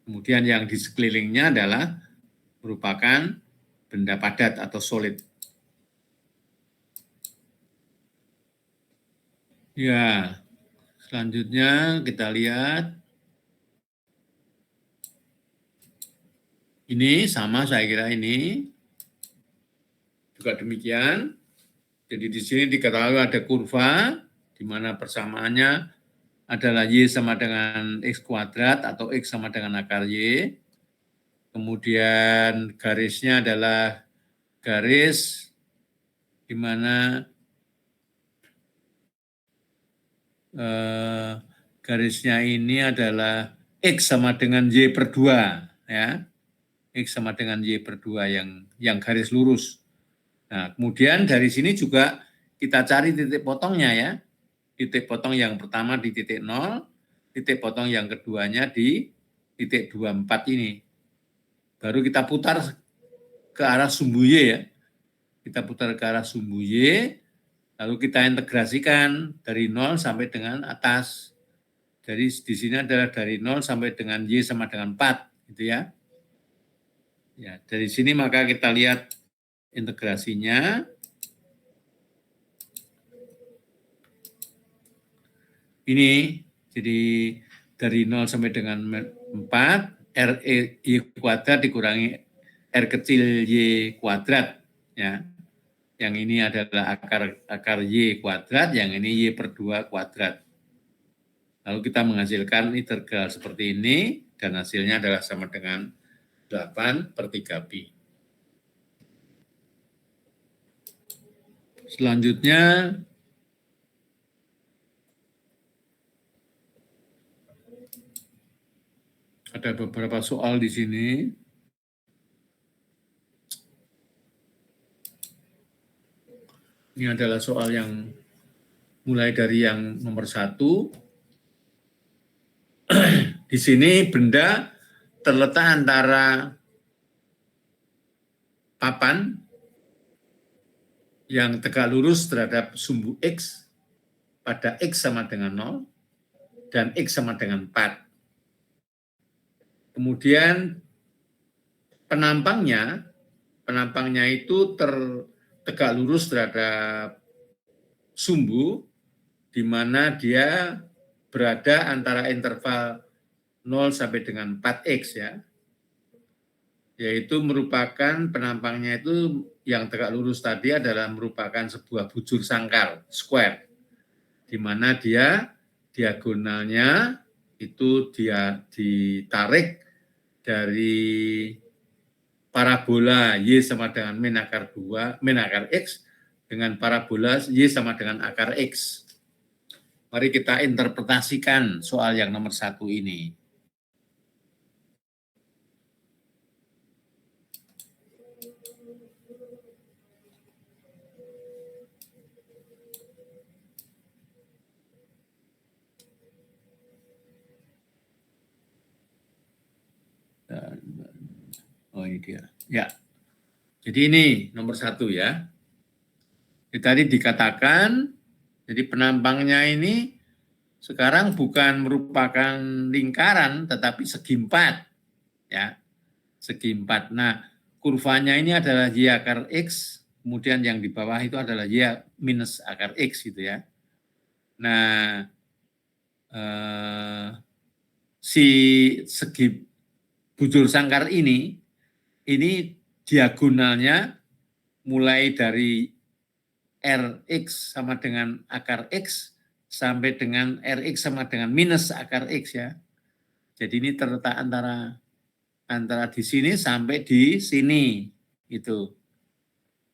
Kemudian yang di sekelilingnya adalah merupakan benda padat atau solid. Ya, selanjutnya kita lihat. Ini sama saya kira ini. Juga demikian. Jadi di sini diketahui ada kurva, di mana persamaannya adalah Y sama dengan X kuadrat atau X sama dengan akar Y. Kemudian garisnya adalah garis di mana garisnya ini adalah X sama dengan Y per 2. Ya. X sama dengan Y per 2 yang garis lurus. Nah, kemudian dari sini juga kita cari titik potongnya ya. Titik potong yang pertama di titik 0, titik potong yang keduanya di titik 24 ini. Baru kita putar ke arah sumbu Y ya. Kita putar ke arah sumbu Y, lalu kita integrasikan dari 0 sampai dengan atas. Jadi di sini adalah dari 0 sampai dengan Y sama dengan 4, gitu ya. Ya, dari sini maka kita lihat integrasinya. Ini, jadi dari 0 sampai dengan 4, Y kuadrat dikurangi R kecil Y kuadrat. Ya. Yang ini adalah akar Y kuadrat, yang ini Y per 2 kuadrat. Lalu kita menghasilkan integral seperti ini, dan hasilnya adalah sama dengan 8 per 3pi. Selanjutnya, ada beberapa soal di sini. Ini adalah soal yang mulai dari yang nomor 1. Di sini benda terletak antara papan yang tegak lurus terhadap sumbu X pada X sama dengan 0 dan X sama dengan 4. Kemudian penampangnya itu tegak lurus terhadap sumbu, di mana dia berada antara interval 0 sampai dengan 4X ya. Yaitu merupakan penampangnya itu yang tegak lurus tadi adalah merupakan sebuah bujur sangkar, square, di mana dia diagonalnya itu dia ditarik dari parabola Y sama dengan min akar 2, min akar X, dengan parabola Y sama dengan akar X. Mari kita interpretasikan soal yang nomor 1 ini. Oh ini dia. Ya. Jadi ini nomor 1 ya. Jadi tadi dikatakan, jadi penampangnya ini sekarang bukan merupakan lingkaran, tetapi segi 4. Ya, segi 4. Nah, kurvanya ini adalah Y akar X, kemudian yang di bawah itu adalah Y minus akar X gitu ya. Nah, si segi bujur sangkar ini diagonalnya mulai dari Rx sama dengan akar X sampai dengan Rx sama dengan minus akar X ya. Jadi ini terletak antara di sini sampai di sini itu.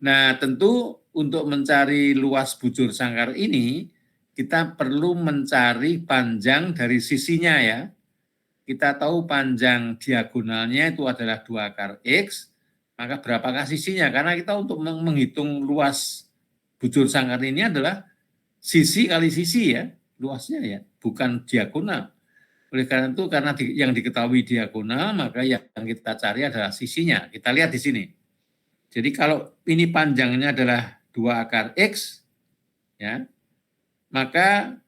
Nah, tentu untuk mencari luas bujur sangkar ini kita perlu mencari panjang dari sisinya ya. Kita tahu panjang diagonalnya itu adalah 2 akar X, maka berapakah sisinya? Karena kita untuk menghitung luas bujur sangkar ini adalah sisi kali sisi ya, luasnya ya, bukan diagonal. Oleh karena itu, karena yang diketahui diagonal, maka yang kita cari adalah sisinya. Kita lihat di sini. Jadi kalau ini panjangnya adalah 2 akar X, ya, maka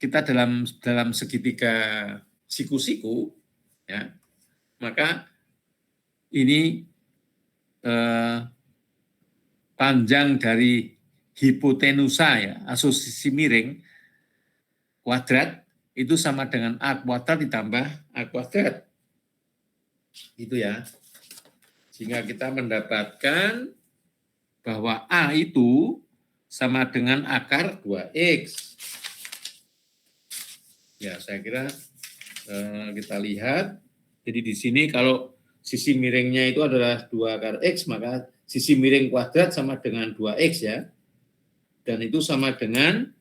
kita dalam segitiga siku-siku, ya, maka ini panjang dari hipotenusa ya, asosiasi miring kuadrat itu sama dengan A kuadrat ditambah A kuadrat. Itu ya. Sehingga kita mendapatkan bahwa A itu sama dengan akar 2X. Ya, saya kira kita lihat. Jadi di sini kalau sisi miringnya itu adalah 2 akar X, maka sisi miring kuadrat sama dengan 2X ya. Dan itu sama dengan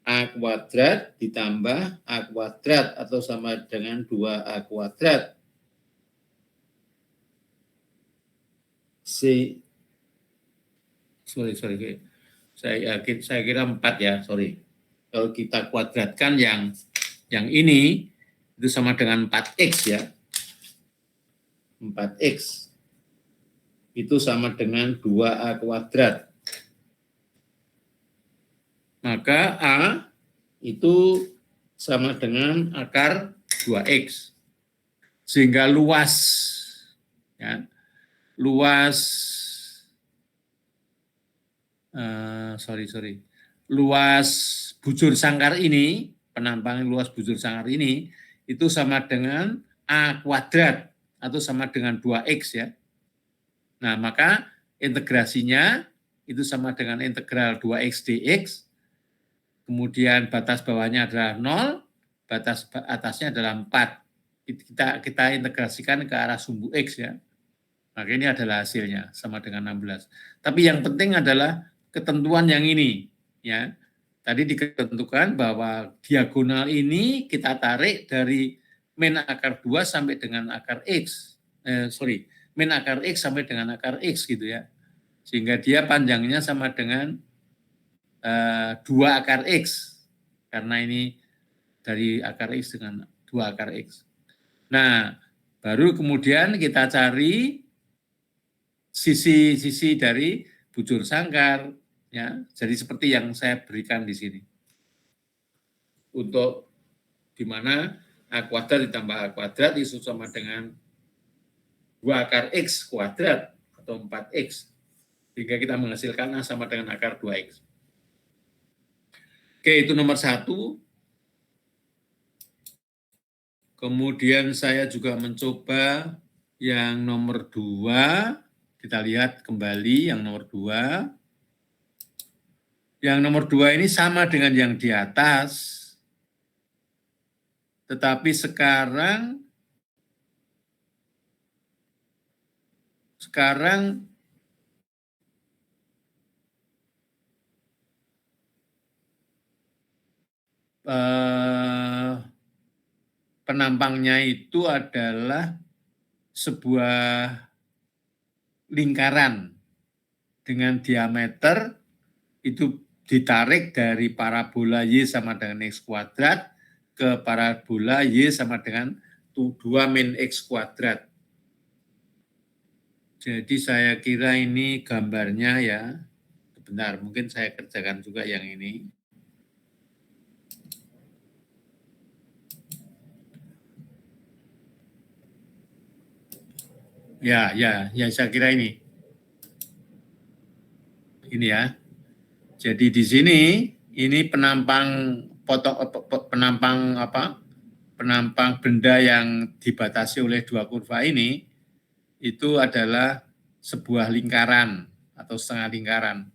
A kuadrat ditambah A kuadrat atau sama dengan 2A kuadrat. Sorry. Saya kira 4 ya, sorry. Kalau kita kuadratkan yang ini itu sama dengan 4X ya. 4X itu sama dengan 2A kuadrat. Maka A itu sama dengan akar 2X. Sehingga luas ya, luas luas bujur sangkar ini, penampang luas bujur sangkar ini itu sama dengan A kuadrat atau sama dengan 2X ya. Nah, maka integrasinya itu sama dengan integral 2X dx, kemudian batas bawahnya adalah 0, batas atasnya adalah 4. Kita integrasikan ke arah sumbu X ya. Maka ini adalah hasilnya, sama dengan 16. Tapi yang penting adalah ketentuan yang ini ya. Tadi ditentukan bahwa diagonal ini kita tarik dari min akar 2 sampai dengan akar X. Min akar X sampai dengan akar X gitu ya. Sehingga dia panjangnya sama dengan 2 akar X. Karena ini dari akar X dengan 2 akar X. Nah, baru kemudian kita cari sisi-sisi dari bujur sangkar ya. Jadi seperti yang saya berikan di sini. Untuk di mana A kuadrat ditambah A kuadrat itu sama dengan 2 akar X kuadrat atau 4X. Sehingga kita menghasilkan A sama dengan akar 2X. Oke, itu nomor 1. Kemudian saya juga mencoba yang nomor 2. Kita lihat kembali yang nomor 2. Yang nomor 2 ini sama dengan yang di atas. Tetapi sekarang penampangnya itu adalah sebuah lingkaran dengan diameter itu ditarik dari parabola Y sama dengan X kuadrat ke parabola Y sama dengan 2 min X kuadrat. Jadi saya kira ini gambarnya ya. Sebentar, mungkin saya kerjakan juga yang ini. Ya, saya kira ini. Ini ya. Jadi di sini ini penampang benda yang dibatasi oleh 2 kurva ini itu adalah sebuah lingkaran atau setengah lingkaran,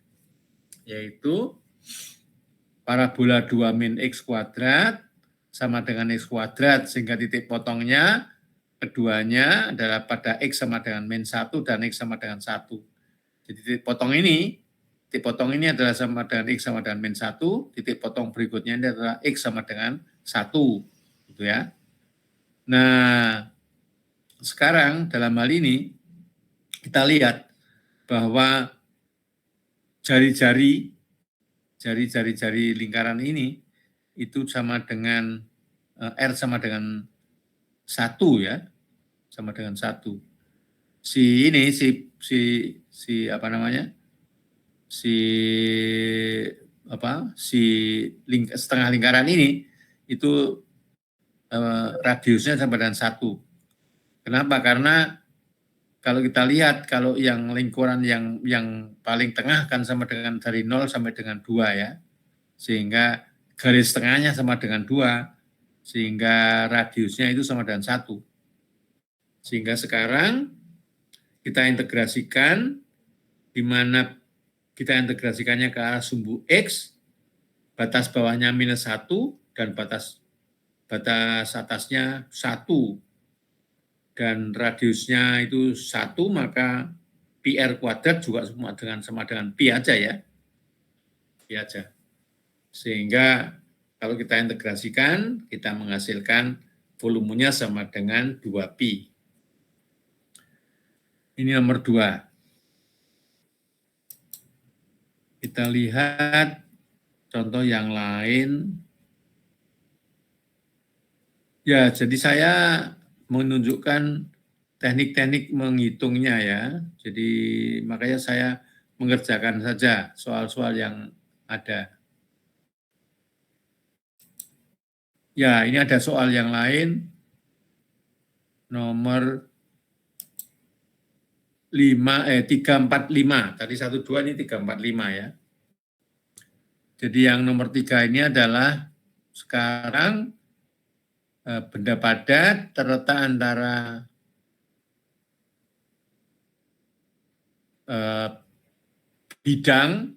yaitu parabola 2 min X kuadrat sama dengan X kuadrat, sehingga titik potongnya keduanya adalah pada X sama dengan min 1 dan X sama dengan 1. Jadi titik potong ini adalah sama dengan X sama dengan min 1, titik potong berikutnya ini adalah X sama dengan 1. Gitu ya. Nah, sekarang dalam hal ini kita lihat bahwa jari-jari lingkaran ini itu sama dengan R sama dengan 1 ya, sama dengan 1. Si setengah lingkaran ini itu radiusnya sama dengan 1. Kenapa? Karena kalau kita lihat, kalau yang lingkaran yang paling tengah kan sama dengan dari 0 sampai dengan 2 ya. Sehingga garis tengahnya sama dengan 2, sehingga radiusnya itu sama dengan 1. Sehingga sekarang kita integrasikan, di mana kita integrasikannya ke arah sumbu X, batas bawahnya minus 1, dan batas atasnya 1, dan radiusnya itu 1, maka pi R kuadrat juga sama dengan pi aja ya. Pi aja. Sehingga kalau kita integrasikan, kita menghasilkan volumenya sama dengan 2pi. Ini nomor 2. Kita lihat contoh yang lain. Ya, jadi saya menunjukkan teknik-teknik menghitungnya ya. Jadi makanya saya mengerjakan saja soal-soal yang ada. Ya, ini ada soal yang lain. Nomor 345. Tadi 12 ini 345 ya. Jadi yang nomor 3 ini adalah sekarang benda padat terletak antara bidang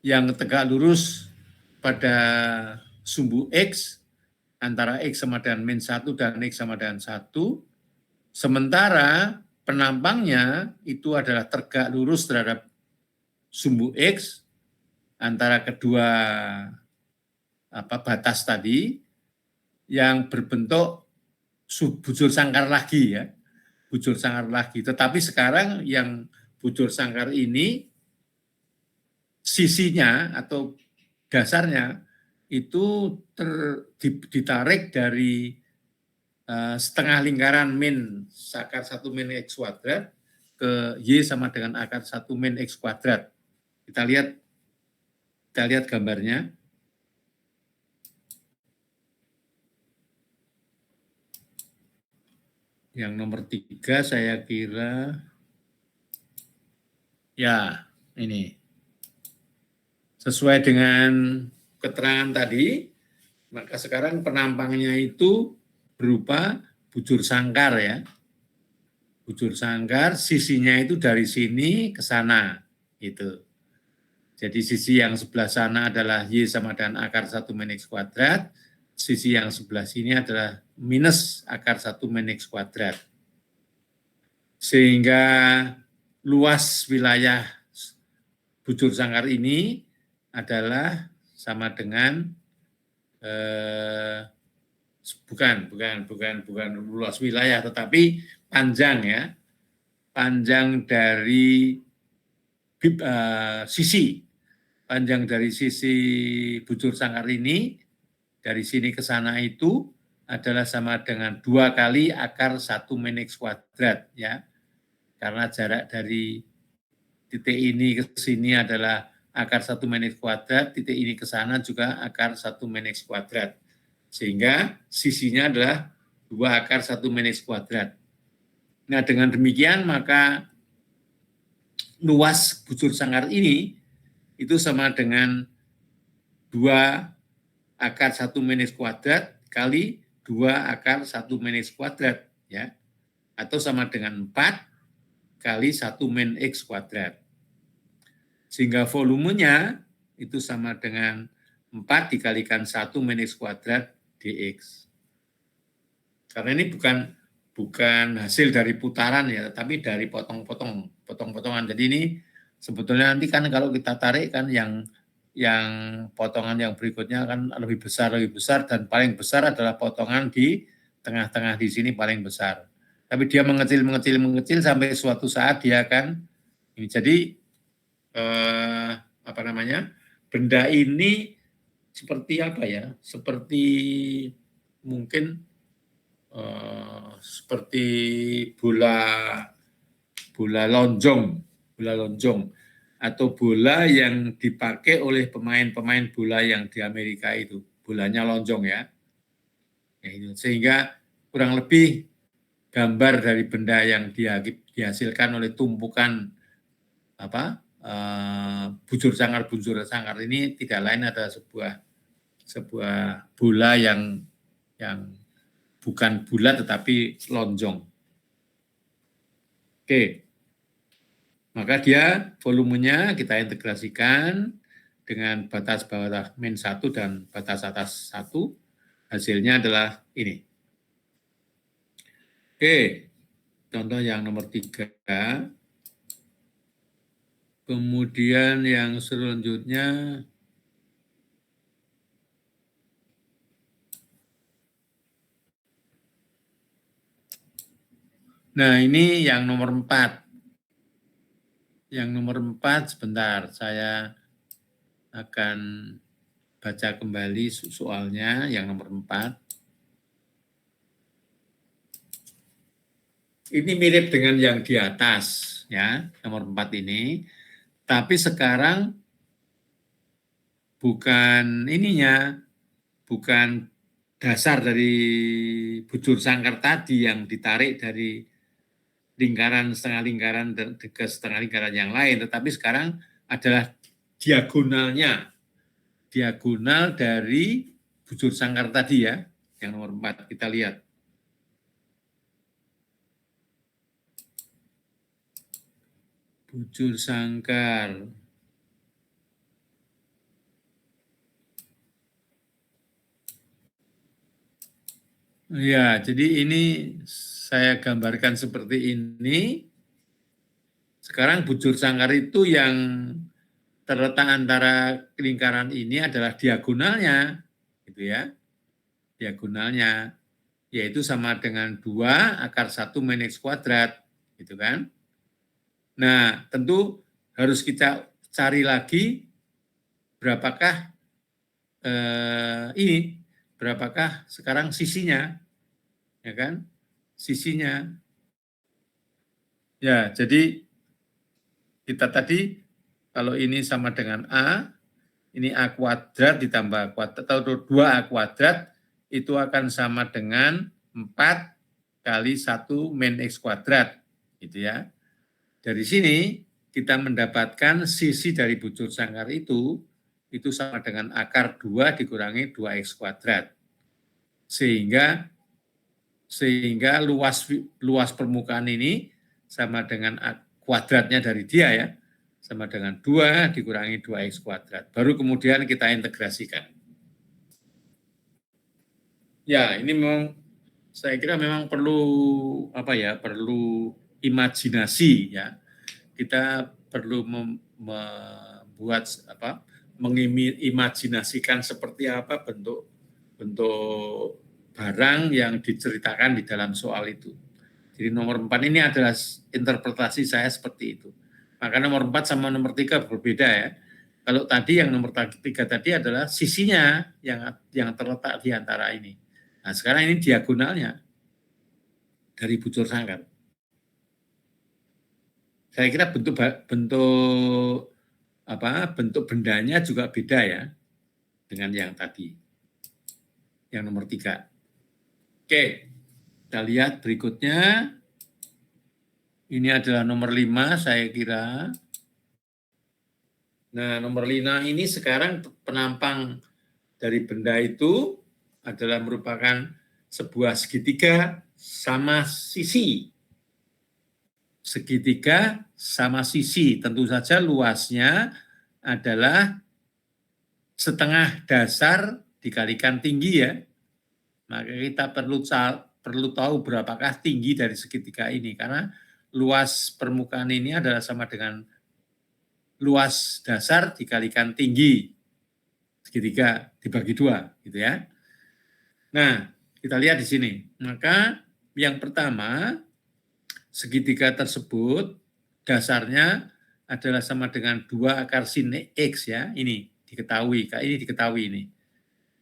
yang tegak lurus pada sumbu X, antara X sama dengan min 1 dan X sama dengan 1, sementara penampangnya itu adalah tegak lurus terhadap sumbu X antara kedua batas tadi, yang berbentuk bujur sangkar lagi ya, bujur sangkar lagi. Tetapi sekarang yang bujur sangkar ini sisinya atau dasarnya itu ditarik dari setengah lingkaran min akar 1 min X kuadrat ke Y sama dengan akar 1 min X kuadrat. Kita lihat gambarnya. Yang nomor 3 saya kira, ya ini. Sesuai dengan keterangan tadi, maka sekarang penampangnya itu berupa bujur sangkar ya. Bujur sangkar, sisinya itu dari sini ke sana. Gitu. Jadi sisi yang sebelah sana adalah Y sama dengan akar 1 min X kuadrat, sisi yang sebelah sini adalah minus akar 1 min X kuadrat. Sehingga luas wilayah bujur sangkar ini adalah sama dengan bukan luas wilayah, tetapi panjang ya, panjang dari panjang dari sisi bujur sangkar ini dari sini ke sana itu adalah sama dengan 2 kali akar 1 min X kuadrat ya, karena jarak dari titik ini ke sini adalah akar 1 min X kuadrat, titik ini ke sana juga akar 1 min X kuadrat. Sehingga sisinya adalah 2 akar 1 min X kuadrat. Nah, dengan demikian maka luas bujur sangkar ini itu sama dengan 2 akar 1 min X kuadrat kali 2 akar 1 min X kuadrat ya, atau sama dengan 4 kali 1 min X kuadrat. Sehingga volumenya itu sama dengan 4 dikalikan 1 min X kuadrat dx. Karena ini bukan hasil dari putaran ya, tapi dari potong-potongan. Jadi ini sebetulnya nanti kan kalau kita tarik kan yang potongan yang berikutnya kan lebih besar dan paling besar adalah potongan di tengah-tengah di sini paling besar. Tapi dia mengecil sampai suatu saat dia akan ini. Jadi benda ini seperti apa ya? Seperti mungkin seperti bola lonjong atau bola yang dipakai oleh pemain-pemain bola yang di Amerika itu, bolanya lonjong ya. Sehingga kurang lebih gambar dari benda yang dihasilkan oleh tumpukan bujur sangkar ini tidak lain adalah sebuah bola yang bukan bulat tetapi lonjong. Oke. Maka dia volumenya kita integrasikan dengan batas bawah min 1 dan batas atas 1. Hasilnya adalah ini. Oke. Contoh yang nomor 3. Kemudian yang selanjutnya nah ini yang nomor 4. Yang nomor 4 sebentar saya akan baca kembali soalnya yang nomor 4. Ini mirip dengan yang di atas ya, nomor 4 ini. Tapi sekarang bukan dasar dari bujur sangkar tadi yang ditarik dari setengah lingkaran ke setengah lingkaran yang lain, tetapi sekarang adalah diagonal dari bujur sangkar tadi ya, yang nomor 4 kita lihat. Bujur sangkar. Ya, jadi ini saya gambarkan seperti ini. Sekarang bujur sangkar itu yang terletak antara lingkaran ini adalah diagonalnya, gitu ya. Diagonalnya, yaitu sama dengan 2 akar 1 min X kuadrat, gitu kan. Nah, tentu harus kita cari lagi berapakah berapakah sekarang sisinya, ya kan? Sisinya. Ya, jadi kita tadi kalau ini sama dengan A, ini A kuadrat ditambah kuadrat atau 2A kuadrat itu akan sama dengan 4 kali 1 min X kuadrat, gitu ya. Dari sini kita mendapatkan sisi dari bujur sangkar itu sama dengan akar 2 dikurangi 2X kuadrat. Sehingga luas permukaan ini sama dengan kuadratnya dari dia ya, sama dengan 2 dikurangi 2X kuadrat. Baru kemudian kita integrasikan. Ya, ini memang saya kira memang perlu perlu imajinasi ya. Kita perlu membuat mengimajinasikan seperti apa bentuk bentuk barang yang diceritakan di dalam soal itu. Jadi nomor 4 ini adalah interpretasi saya seperti itu. Maka nomor 4 sama nomor 3 berbeda ya. Kalau tadi yang nomor 3 tadi adalah sisinya yang terletak di antara ini. Nah, sekarang ini diagonalnya dari bucur sangkar. Saya kira bentuk bentuk bentuk bendanya juga beda ya dengan yang tadi, yang nomor 3. Oke, kita lihat berikutnya. Ini adalah nomor 5 saya kira. Nah, nomor 5 ini sekarang penampang dari benda itu adalah merupakan sebuah segitiga sama sisi. Segitiga sama sisi, tentu saja luasnya adalah setengah dasar dikalikan tinggi ya. Maka kita perlu tahu berapakah tinggi dari segitiga ini, karena luas permukaan ini adalah sama dengan luas dasar dikalikan tinggi segitiga dibagi 2, gitu ya. Nah, kita lihat di sini. Maka yang pertama, segitiga tersebut dasarnya adalah sama dengan 2 akar sin X ya. Ini diketahui ini.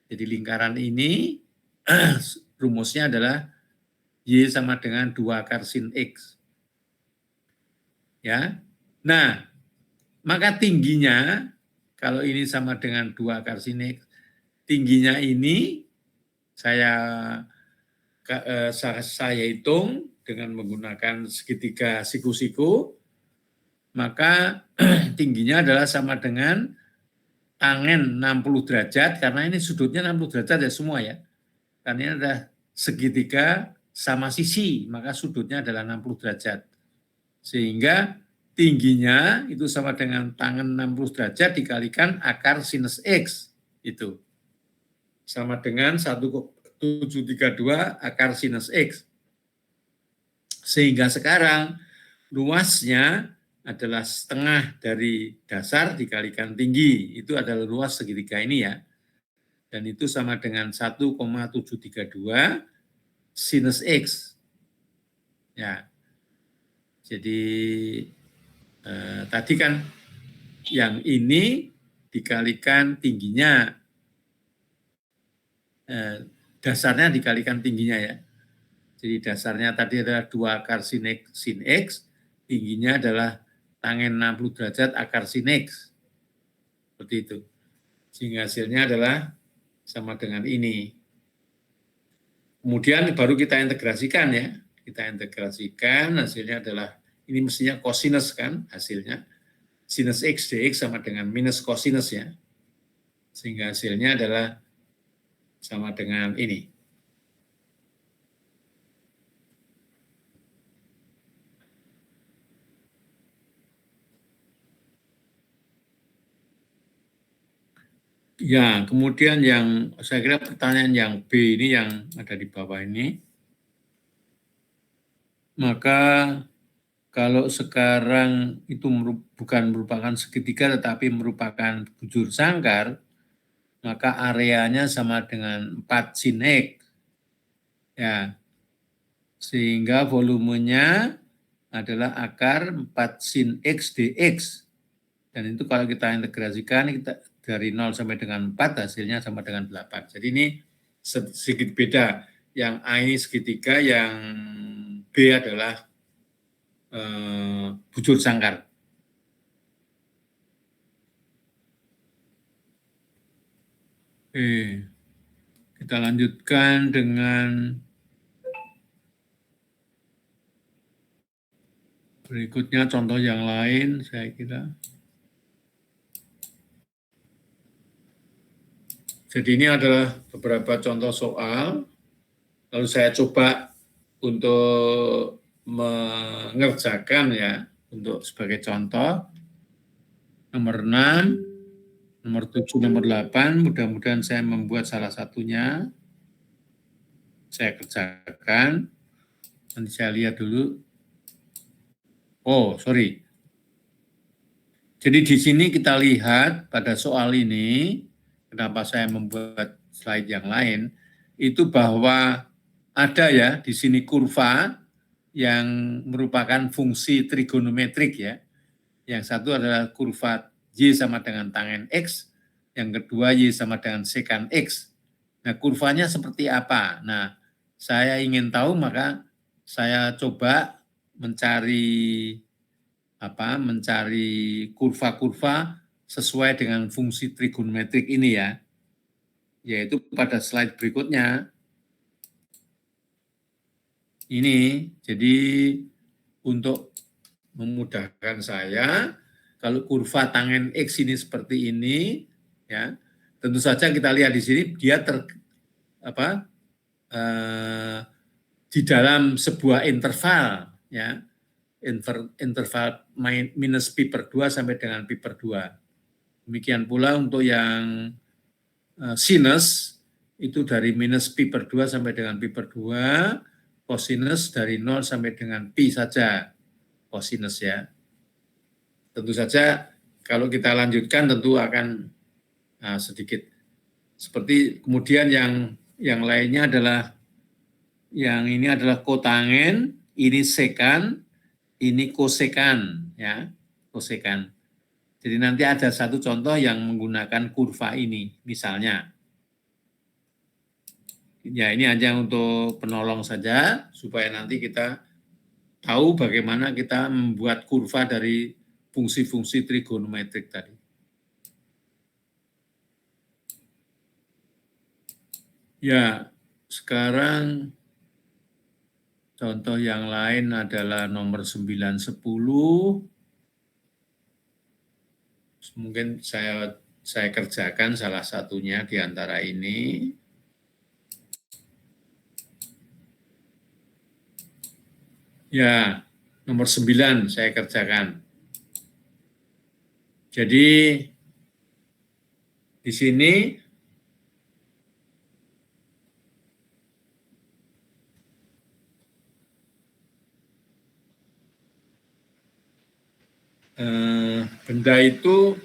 Jadi lingkaran ini rumusnya adalah Y sama dengan 2 akar sin X. Ya. Nah, maka tingginya, kalau ini sama dengan 2 akar sin X, tingginya ini saya hitung dengan menggunakan segitiga siku-siku, maka tingginya adalah sama dengan tangen 60 derajat, karena ini sudutnya 60 derajat ya semua ya. Karena ini adalah segitiga sama sisi, maka sudutnya adalah 60 derajat. Sehingga tingginya itu sama dengan tangen 60 derajat dikalikan akar sinus X. Itu sama dengan 1,732 akar sinus X. Sehingga sekarang luasnya adalah setengah dari dasar dikalikan tinggi. Itu adalah luas segitiga ini ya. Dan itu sama dengan 1,732 sinus X. Ya. Jadi tadi kan yang ini dikalikan tingginya, dasarnya dikalikan tingginya ya. Jadi dasarnya tadi adalah 2 akar sin X, tingginya adalah tangen 60 derajat akar sin X. Seperti itu. Sehingga hasilnya adalah sama dengan ini. Kemudian baru kita integrasikan ya. Kita integrasikan, hasilnya adalah, ini mestinya cosinus kan hasilnya. Sinus X dx sama dengan minus cosinus ya. Sehingga hasilnya adalah sama dengan ini. Ya, kemudian yang saya kira pertanyaan yang B ini yang ada di bawah ini. Maka kalau sekarang itu bukan merupakan segitiga tetapi merupakan bujur sangkar, maka areanya sama dengan 4 sin X. Ya. Sehingga volumenya adalah akar 4 sin X dx. Dan itu kalau kita integrasikan, kita dari 0 sampai dengan 4, hasilnya sama dengan 8. Jadi ini sedikit beda. Yang A ini segitiga, yang B adalah bujur sangkar. Oke, kita lanjutkan dengan berikutnya contoh yang lain, saya kira. Jadi ini adalah beberapa contoh soal. Lalu saya coba untuk mengerjakan ya, untuk sebagai contoh. Nomor 6, nomor 7, nomor 8, mudah-mudahan saya membuat salah satunya. Saya kerjakan. Nanti saya lihat dulu. Oh, sorry. Jadi di sini kita lihat pada soal ini, kenapa saya membuat slide yang lain, itu bahwa ada ya di sini kurva yang merupakan fungsi trigonometrik ya. Yang satu adalah kurva Y sama dengan tangen X, yang kedua Y sama dengan sekan X. Nah, kurvanya seperti apa? Nah, saya ingin tahu, maka saya coba mencari kurva-kurva sesuai dengan fungsi trigonometrik ini ya, yaitu pada slide berikutnya. Ini, jadi untuk memudahkan saya, kalau kurva tangen X ini seperti ini, ya, tentu saja kita lihat di sini dia di dalam sebuah interval, ya, interval minus pi per 2 sampai dengan pi per 2. Demikian pula untuk yang sinus, itu dari minus pi per 2 sampai dengan pi per 2, cosinus dari 0 sampai dengan pi saja, cosinus ya. Tentu saja kalau kita lanjutkan tentu akan sedikit seperti, kemudian yang lainnya adalah, yang ini adalah kotangen, ini sekan, ini kosekan ya, kosekan. Jadi nanti ada satu contoh yang menggunakan kurva ini, misalnya. Ya, ini hanya untuk penolong saja, supaya nanti kita tahu bagaimana kita membuat kurva dari fungsi-fungsi trigonometrik tadi. Ya, sekarang contoh yang lain adalah nomor 9, 10. Mungkin saya kerjakan salah satunya di antara ini. Ya, nomor 9 saya kerjakan. Jadi di sini benda itu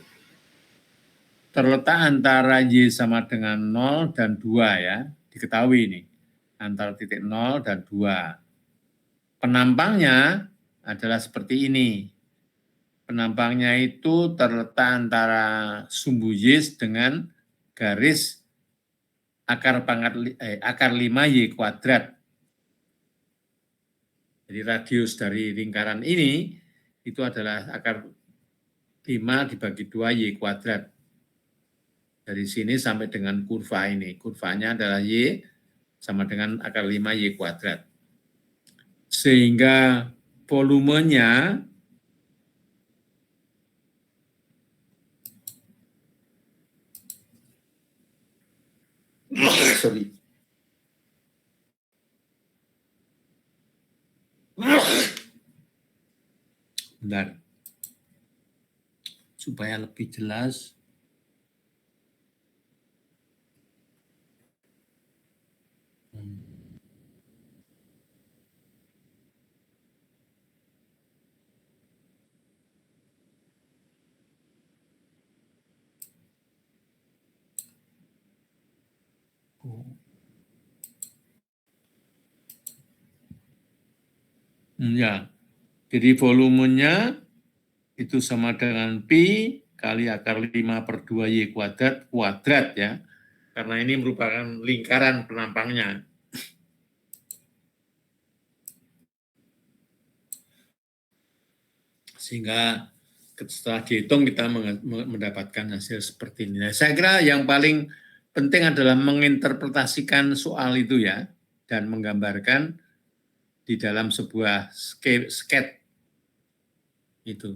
terletak antara Y sama dengan 0 dan 2 ya, diketahui ini, antara titik 0 dan 2. Penampangnya adalah seperti ini. Penampangnya itu terletak antara sumbu Y dengan garis akar 5Y kuadrat. Jadi radius dari lingkaran ini itu adalah akar 5 dibagi 2Y kuadrat. Dari sini sampai dengan kurva ini. Kurvanya adalah Y sama dengan akar 5Y kuadrat. Sehingga volumenya sorry. Bentar. Supaya lebih jelas. Ya, jadi volumenya itu sama dengan pi kali akar 5 per 2Y kuadrat ya, karena ini merupakan lingkaran penampangnya. Sehingga setelah dihitung kita mendapatkan hasil seperti ini. Nah, saya kira yang paling penting adalah menginterpretasikan soal itu ya, dan menggambarkan di dalam sebuah sketch itu.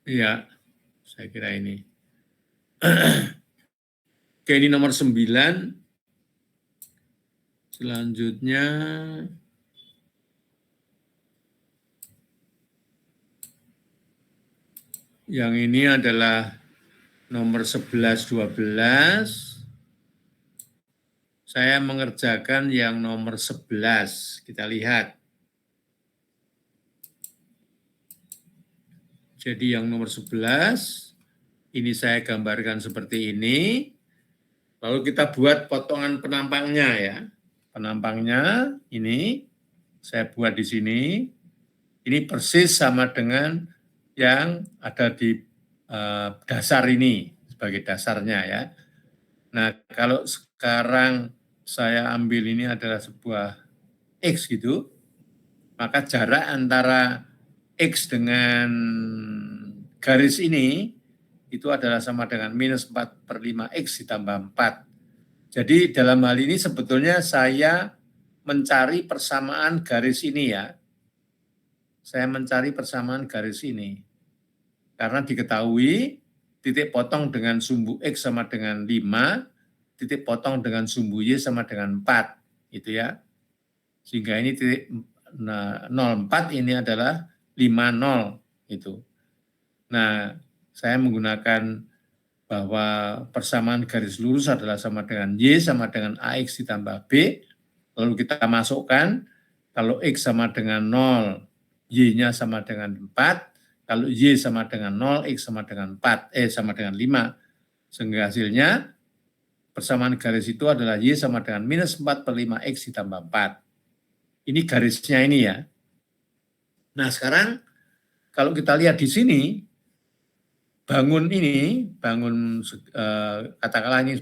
Iya, saya kira ini. Oke, ini nomor 9. Selanjutnya, Yang ini adalah nomor 11, 12. Saya mengerjakan yang nomor 11. Kita lihat. Jadi yang nomor 11, ini saya gambarkan seperti ini. Lalu kita buat potongan penampangnya ya. Penampangnya ini saya buat di sini. Ini persis sama dengan yang ada di dasar ini sebagai dasarnya ya. Nah, kalau sekarang saya ambil ini adalah sebuah X gitu, maka jarak antara X dengan garis ini itu adalah sama dengan minus 4/5X ditambah 4. Jadi dalam hal ini sebetulnya saya mencari persamaan garis ini ya. Saya mencari persamaan garis ini. Karena diketahui titik potong dengan sumbu X sama dengan 5, titik potong dengan sumbu Y sama dengan 4. Gitu ya. Sehingga ini titik 04 ini adalah 50 itu. Nah, saya menggunakan bahwa persamaan garis lurus adalah sama dengan Y sama dengan AX ditambah B. Lalu kita masukkan, kalau X sama dengan 0, Y-nya sama dengan 4. Kalau Y sama dengan 0, X sama dengan 4, sama dengan 5. Sehingga hasilnya persamaan garis itu adalah Y sama dengan minus 4/5X ditambah 4. Ini garisnya ini ya. Nah sekarang kalau kita lihat di sini, bangun katakanlah ini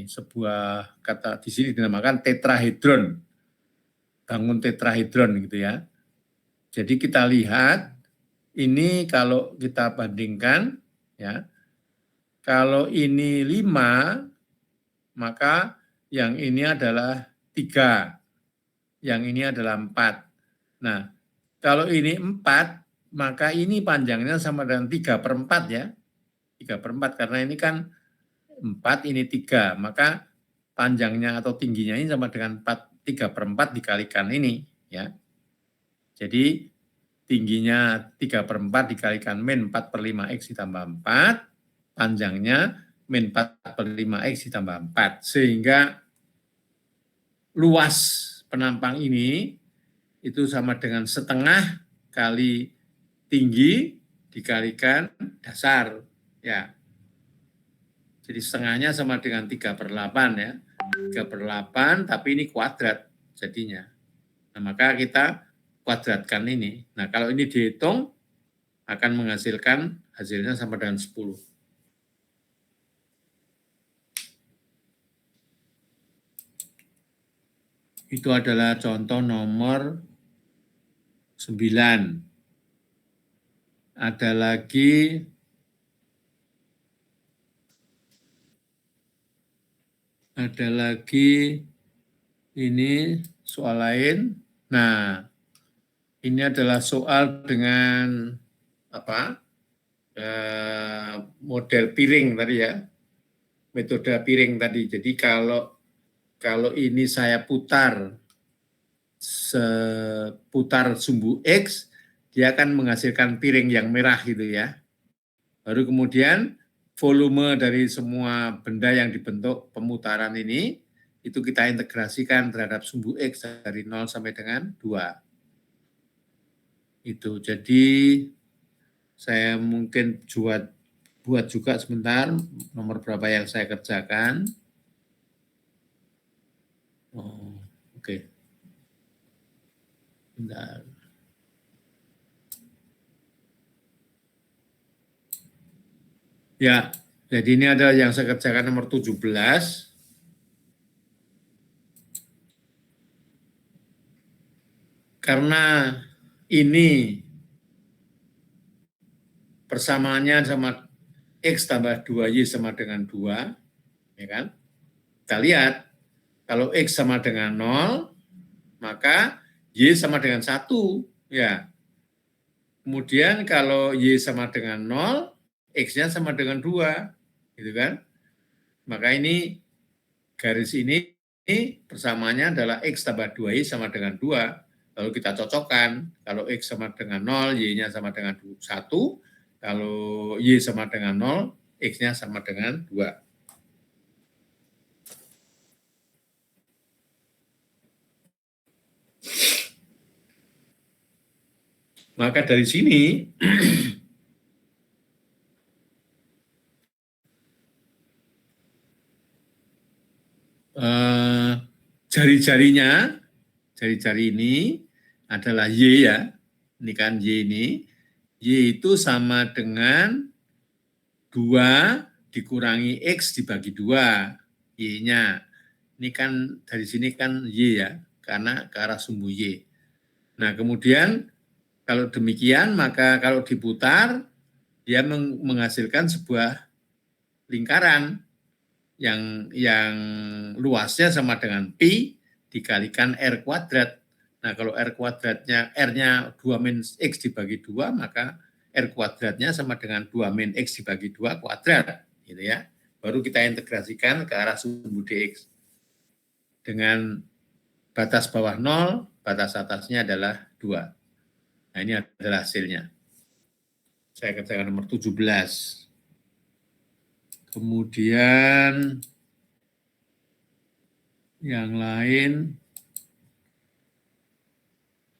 sebuah kata di sini dinamakan tetrahedron, bangun tetrahedron gitu ya. Jadi kita lihat ini kalau kita bandingkan ya, kalau ini 5 maka yang ini adalah 3, yang ini adalah 4. Nah kalau ini 4 maka ini panjangnya sama dengan 3/4 ya. 3/4 karena ini kan 4, ini 3. Maka panjangnya atau tingginya ini sama dengan 3/4 dikalikan ini ya. Jadi tingginya 3/4 dikalikan min 4/5X ditambah 4, panjangnya min 4/5X ditambah 4. Sehingga luas penampang ini itu sama dengan setengah kali tinggi dikalikan dasar ya. Jadi setengahnya sama dengan 3/8 ya. 3/8 tapi ini kuadrat jadinya. Nah, maka kita kuadratkan ini. Nah, kalau ini dihitung akan menghasilkan hasilnya sama dengan 10. Itu adalah contoh nomor 9. Ada lagi ini soal lain. Nah, ini adalah soal dengan model piring tadi ya, metode piring tadi. Jadi kalau ini saya putar seputar sumbu X, dia akan menghasilkan piring yang merah gitu ya. Baru kemudian volume dari semua benda yang dibentuk pemutaran ini, itu kita integrasikan terhadap sumbu X dari 0 sampai dengan 2. Itu, jadi saya mungkin buat juga sebentar nomor berapa yang saya kerjakan. Oh, oke. Bentar. Ya, jadi ini adalah yang saya kerjakan nomor 17. Karena ini persamaannya sama X tambah 2Y sama dengan 2, ya kan? Kita lihat, kalau X sama dengan 0, maka Y sama dengan 1, ya. Kemudian kalau Y sama dengan 0, X-nya sama dengan 2, gitu kan? Maka ini garis ini persamaannya adalah X tambah 2Y sama dengan 2. Lalu kita cocokkan, kalau X sama dengan 0, Y-nya sama dengan 1, kalau Y sama dengan 0, X-nya sama dengan 2. Maka dari sini, jari-jari ini adalah Y ya, ini kan Y ini, Y itu sama dengan 2 dikurangi X dibagi 2, Y-nya. Ini kan dari sini kan Y ya, karena ke arah sumbu Y. Nah, kemudian kalau demikian, maka kalau diputar, dia menghasilkan sebuah lingkaran yang luasnya sama dengan pi dikalikan R kuadrat. Nah, kalau R kuadratnya, R-nya 2 min X dibagi 2, maka R kuadratnya sama dengan 2 min X dibagi 2 kuadrat. Gitu ya. Baru kita integrasikan ke arah sumbu dx. Dengan batas bawah 0, batas atasnya adalah 2. Nah, ini adalah hasilnya. Saya kerjakan nomor 17. Kemudian yang lain,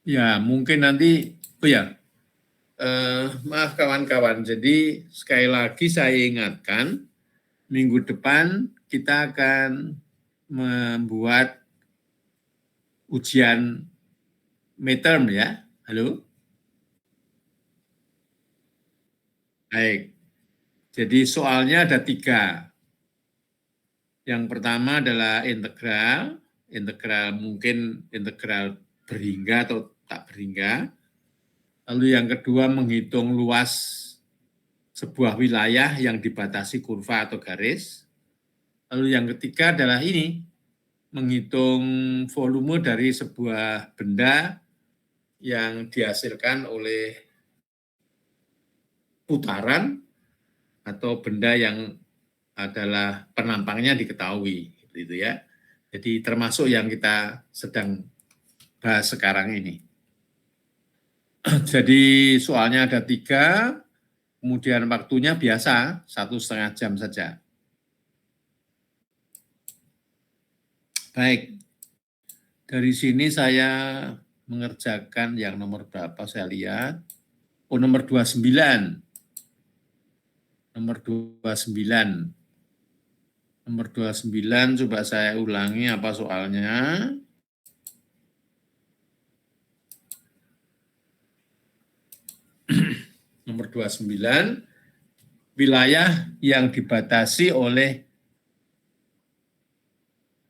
ya mungkin nanti, maaf kawan-kawan, jadi sekali lagi saya ingatkan, minggu depan kita akan membuat ujian midterm ya. Halo? Baik, jadi soalnya ada 3. Yang pertama adalah integral mungkin integral berhingga atau tak berhingga. Lalu yang kedua menghitung luas sebuah wilayah yang dibatasi kurva atau garis. Lalu yang ketiga adalah ini, menghitung volume dari sebuah benda yang dihasilkan oleh putaran atau benda yang adalah penampangnya diketahui, gitu ya. Jadi termasuk yang kita sedang bahas sekarang ini. Jadi soalnya ada 3, kemudian waktunya biasa 1,5 jam saja. Baik, dari sini saya mengerjakan yang nomor berapa saya lihat. Oh, nomor 29. Nomor 29. Nomor 29 coba saya ulangi apa soalnya. Nomor 29, wilayah yang dibatasi oleh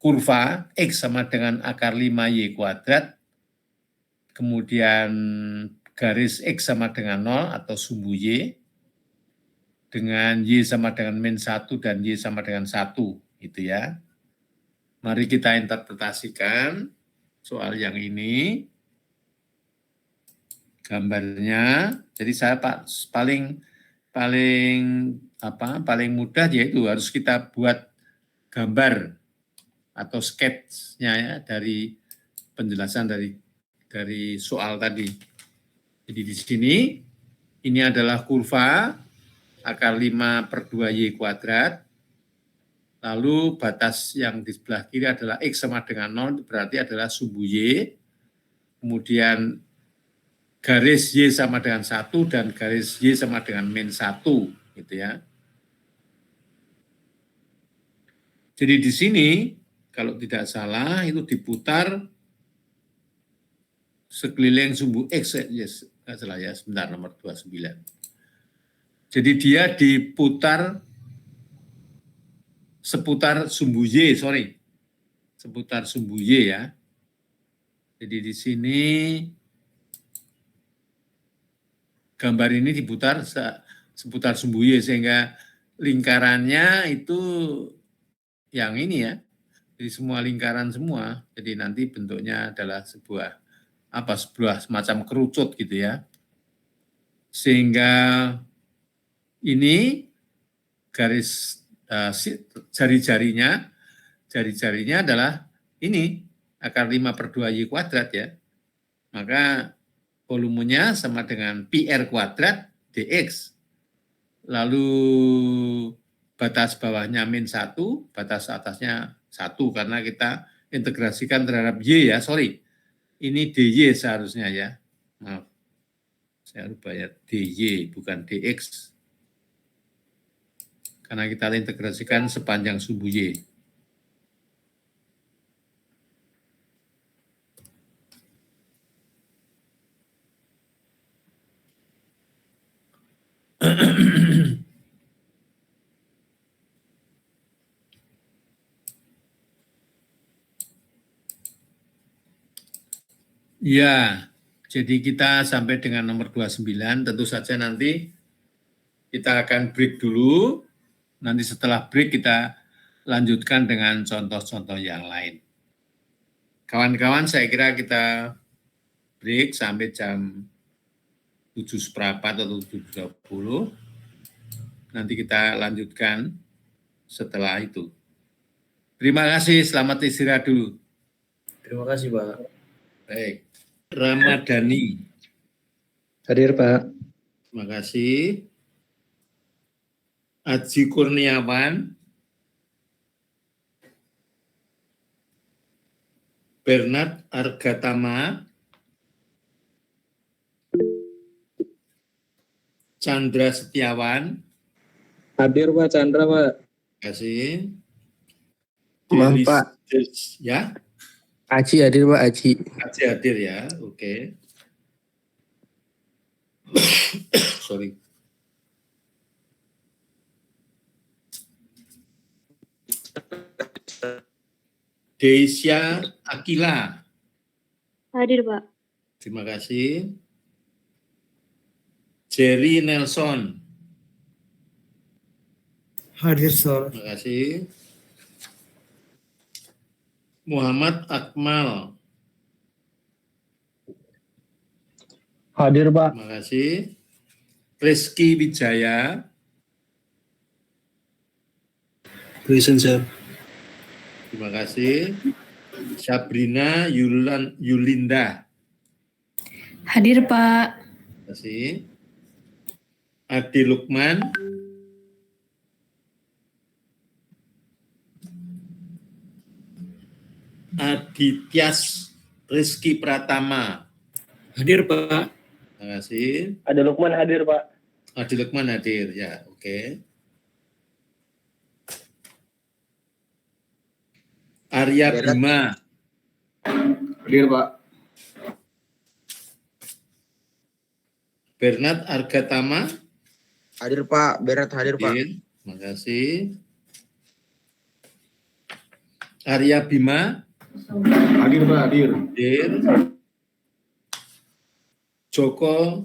kurva X sama dengan akar 5Y kuadrat, kemudian garis X sama dengan 0 atau sumbu Y, dengan Y sama dengan min 1 dan Y sama dengan 1, gitu ya. Mari kita interpretasikan soal yang ini. Gambarnya, jadi saya paling mudah yaitu harus kita buat gambar atau sketch-nya ya dari penjelasan dari soal tadi. Jadi di sini ini adalah kurva akar 5/2Y kuadrat, lalu batas yang di sebelah kiri adalah X sama dengan 0, berarti adalah sumbu Y, kemudian garis Y sama dengan 1 dan garis Y sama dengan min 1, gitu ya. Jadi di sini, kalau tidak salah, itu diputar sekeliling sumbu X, yes, nggak salah ya, sebentar, nomor 29. Jadi dia diputar seputar sumbu Y, seputar sumbu Y ya. Jadi di sini gambar ini diputar seputar sumbu Y, sehingga lingkarannya itu yang ini ya, jadi semua lingkaran semua, jadi nanti bentuknya adalah sebuah semacam kerucut gitu ya, sehingga ini garis jari-jarinya adalah ini akar 5/2Y kuadrat ya, maka volumenya sama dengan PR kuadrat dx. Lalu batas bawahnya min 1, batas atasnya 1, karena kita integrasikan terhadap Y ya, sorry. Ini DY seharusnya ya, maaf. Saya lupa ya, DY bukan DX. Karena kita integrasikan sepanjang sumbu Y. Ya, jadi kita sampai dengan nomor 29, tentu saja nanti kita akan break dulu. Nanti setelah break kita lanjutkan dengan contoh-contoh yang lain. Kawan-kawan, saya kira kita break sampai jam 7:15 atau 7:20. Nanti kita lanjutkan setelah itu. Terima kasih, selamat istirahat dulu. Terima kasih, Pak. Baik. Ramadhani. Hadir, Pak. Terima kasih. Aji Kurniawan. Bernard Argatama. Chandra Setiawan. Hadir, Pak. Chandra, Pak. Terima kasih. Maaf, Pak. Ya, Aci hadir, Pak. Aci. Aji hadir ya, oke. Sorry. Deisya Akila. Hadir, Pak. Terima kasih. Jerry Nelson. Hadir, Sir. Terima kasih. Muhammad Akmal. Hadir, Pak. Terima kasih. Rizky Wijaya. Present, Sir. Terima kasih. Sabrina Yulinda. Hadir, Pak. Terima kasih. Adi Lukman. Adityas Rizky Pratama. Hadir, Pak. Terima kasih. Ada Lukman hadir, Pak. Adi Lukman hadir, ya, oke. Arya Bima. Hadir, Pak. Bernard Argatama. Hadir, Pak. Berat hadir, Pak. Hadir. Terima kasih. Arya Bima. Hadir, Pak. Hadir. Hadir. Joko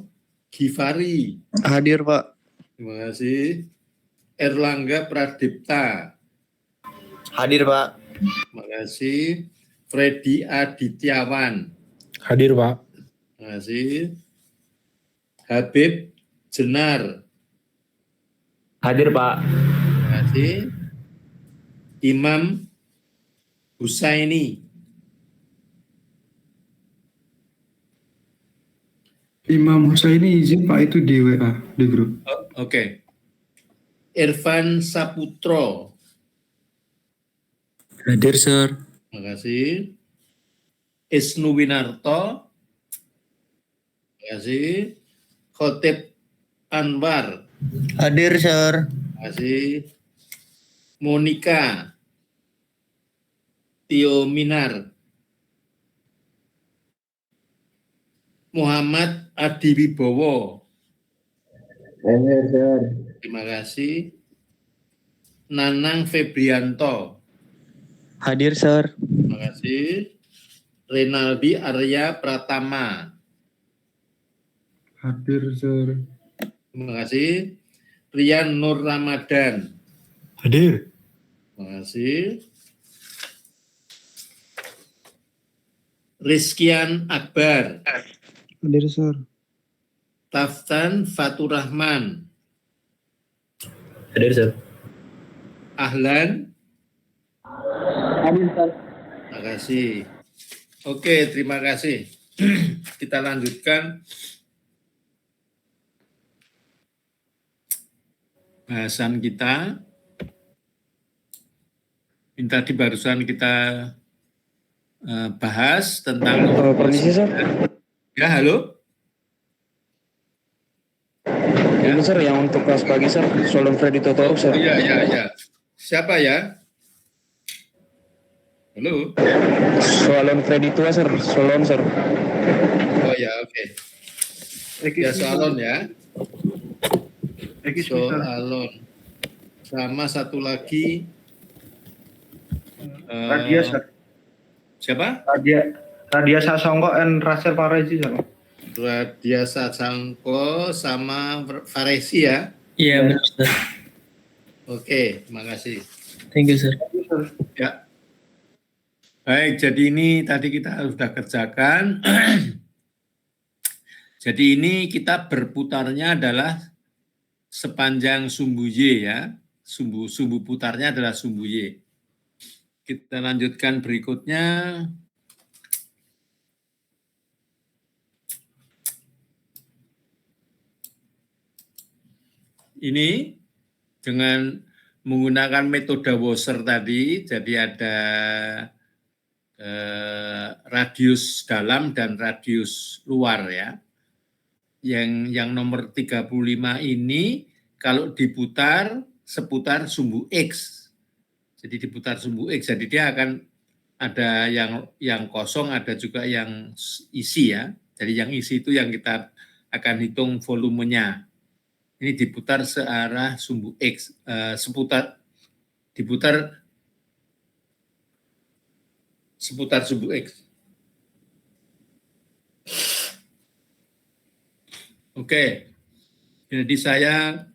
Givari. Hadir, Pak. Terima kasih. Erlangga Pradipta. Hadir, Pak. Terima kasih. Freddy Adityawan. Hadir, Pak. Terima kasih. Habib Jenar. Hadir, Pak. Terima kasih. Imam Husaini. Imam Husaini izin Pak, itu di WA, di grup. Oke. Irfan Saputro. Hadir, Sir. Terima kasih. Isnu Winarto. Terima kasih. Khotib Anwar. Hadir, Sir. Terima kasih. Monica Tio Minar. Muhammad Adi Wibowo. Hadir, Sir. Terima kasih. Nanang Febrianto. Hadir, Sir. Terima kasih. Renaldi Arya Pratama. Hadir, Sir. Terima kasih. Rian Nur Ramadan. Hadir. Terima kasih. Rizkian Akbar. Hadir, Sir. Taftan Faturrahman. Hadir, Sir. Ahlan. Hadir, Sir. Terima kasih. Oke, terima kasih. kita lanjutkan bahasan kita. Ini tadi barusan kita bahas tentang Permisi, Sir. ya, halo. Ya. Ini, Sir, yang untuk kelas pagi, Sir. Solon Freddy Totoro, Sir. Iya. Siapa ya? Halo. Solon Freddy tua, Sir. Solon, Sir. Oh ya, oke. Ya, soalon ya. Soalon. Sama satu lagi. Radia, Sir. Siapa? Radia Sasongko and Rasel Parezi, Sir. Radia Sasangko sama Faresi ya. Iya, benar, Sir. Oke, terima kasih. Thank you, Sir. Ya. Baik, jadi ini tadi kita sudah kerjakan. Jadi ini kita berputarnya adalah sepanjang sumbu Y ya. Sumbu putarnya adalah sumbu Y. Kita lanjutkan berikutnya. Ini dengan menggunakan metode Wasser tadi, jadi ada radius dalam dan radius luar ya. Yang nomor 35 ini kalau diputar seputar sumbu X. Jadi diputar sumbu X, jadi dia akan ada yang kosong, ada juga yang isi ya. Jadi yang isi itu yang kita akan hitung volumenya. Ini diputar searah sumbu X, diputar seputar sumbu X. Oke, jadi saya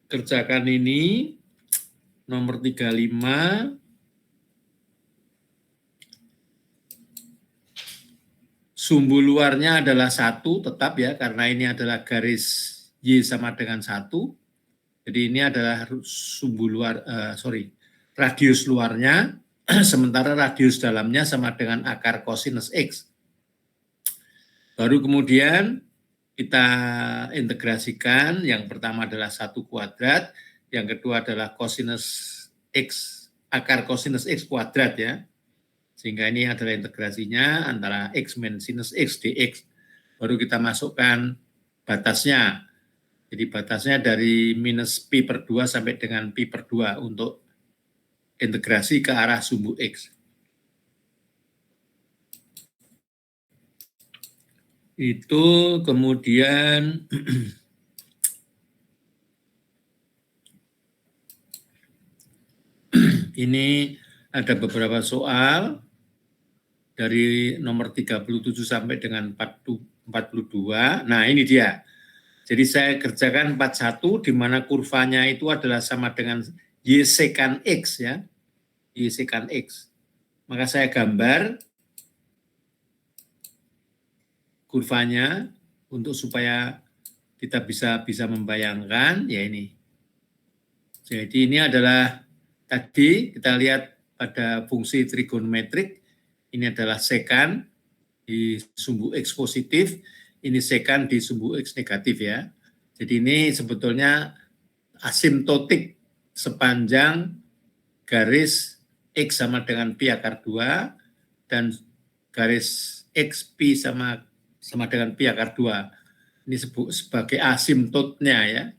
kerjakan ini nomor 35. Sumbu luarnya adalah 1 tetap ya, karena ini adalah garis Y sama dengan 1. Jadi ini adalah sumbu luar, radius luarnya, sementara radius dalamnya sama dengan akar kosinus X. Baru kemudian kita integrasikan, yang pertama adalah 1 kuadrat, yang kedua adalah kosinus X, akar kosinus X kuadrat ya. Sehingga ini adalah integrasinya antara X min sinus X dx. Baru kita masukkan batasnya. Jadi batasnya dari minus pi per 2 sampai dengan pi per 2 untuk integrasi ke arah sumbu X. Itu kemudian ini ada beberapa soal dari nomor 37 sampai dengan 42. Nah, ini dia. Jadi saya kerjakan 41 di mana kurvanya itu adalah sama dengan Y sekan X ya. Y sekan X. Maka saya gambar kurvanya untuk supaya kita bisa membayangkan ya ini. Jadi ini adalah tadi kita lihat pada fungsi trigonometrik, ini adalah sekan di sumbu X positif, ini sekan di sumbu X negatif ya. Jadi ini sebetulnya asimptotik sepanjang garis X sama dengan pi akar 2 dan garis X pi sama dengan pi akar 2. Ini sebagai asimptotnya ya.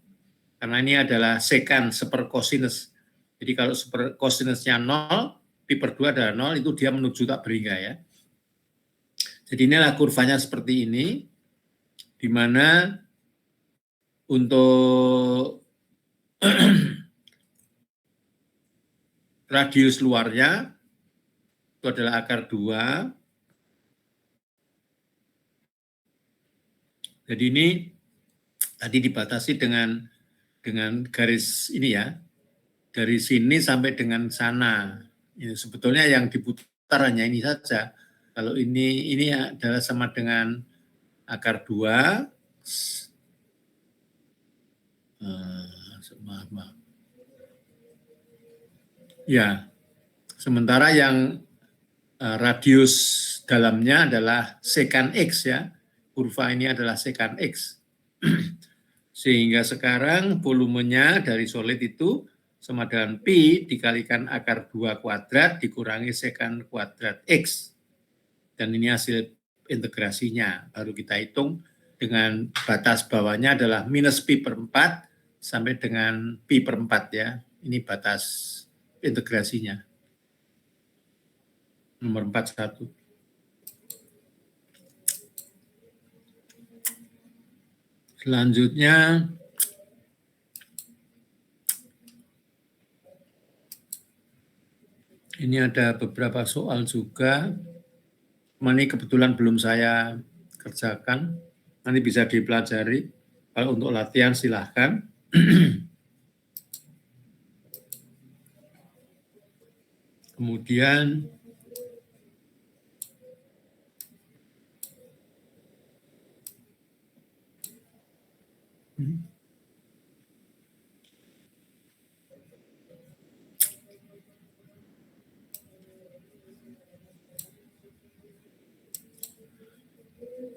Karena ini adalah sekan seper kosinus. Jadi kalau seper kosinusnya 0, pi per 2 adalah 0, itu dia menuju tak berhingga ya. Jadi inilah kurvanya seperti ini, di mana untuk radius luarnya itu adalah akar 2. Jadi ini tadi dibatasi dengan garis ini ya, dari sini sampai dengan sana. Ini sebetulnya yang diputar hanya ini saja. Kalau ini adalah sama dengan akar 2. Ya, sementara yang radius dalamnya adalah secant X ya. Kurva ini adalah secant X. Sehingga sekarang volumenya dari solid itu sama dengan Pi dikalikan akar 2 kuadrat dikurangi secant kuadrat X. Dan ini hasil integrasinya. Baru kita hitung dengan batas bawahnya adalah minus Pi per 4 sampai dengan Pi per 4 ya. Ini batas integrasinya. Nomor 41. Selanjutnya, ini ada beberapa soal juga. Ini kebetulan belum saya kerjakan. Nanti bisa dipelajari. Kalau untuk latihan silahkan. Kemudian,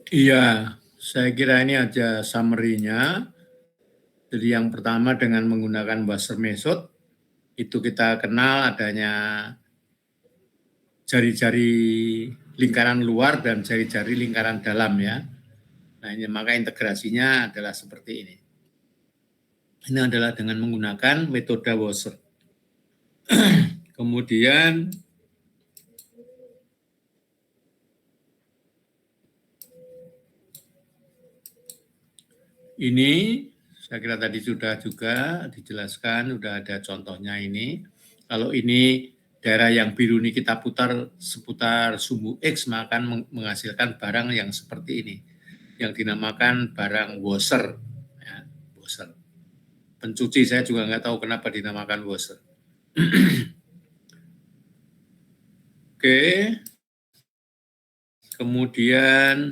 iya, saya kira ini aja summary-nya. Jadi yang pertama dengan menggunakan Wasser method, itu kita kenal adanya jari-jari lingkaran luar dan jari-jari lingkaran dalam ya. Nah ini maka integrasinya adalah seperti ini. Ini adalah dengan menggunakan metode Wasser. Kemudian ini saya kira tadi sudah juga dijelaskan, sudah ada contohnya ini. Kalau ini daerah yang biru ini kita putar seputar sumbu X, maka akan menghasilkan barang yang seperti ini, yang dinamakan barang washer. Ya, washer. Pencuci saya juga nggak tahu kenapa dinamakan washer. Oke. Kemudian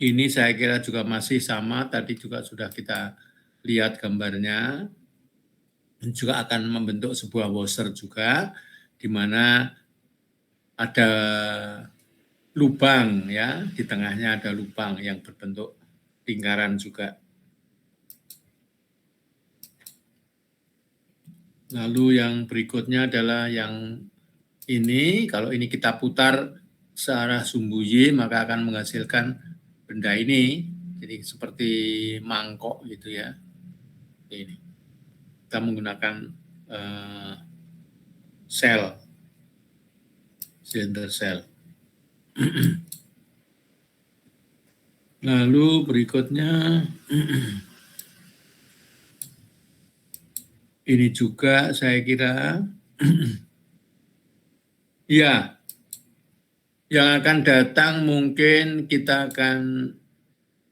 ini saya kira juga masih sama, tadi juga sudah kita lihat gambarnya. Juga akan membentuk sebuah washer juga, di mana ada lubang ya, di tengahnya ada lubang yang berbentuk lingkaran juga. Lalu yang berikutnya adalah yang ini, kalau ini kita putar searah sumbu Y, maka akan menghasilkan benda ini, jadi seperti mangkok gitu ya. Ini kita menggunakan sel, cylinder cell. Lalu berikutnya ini juga saya kira ya, yang akan datang mungkin kita akan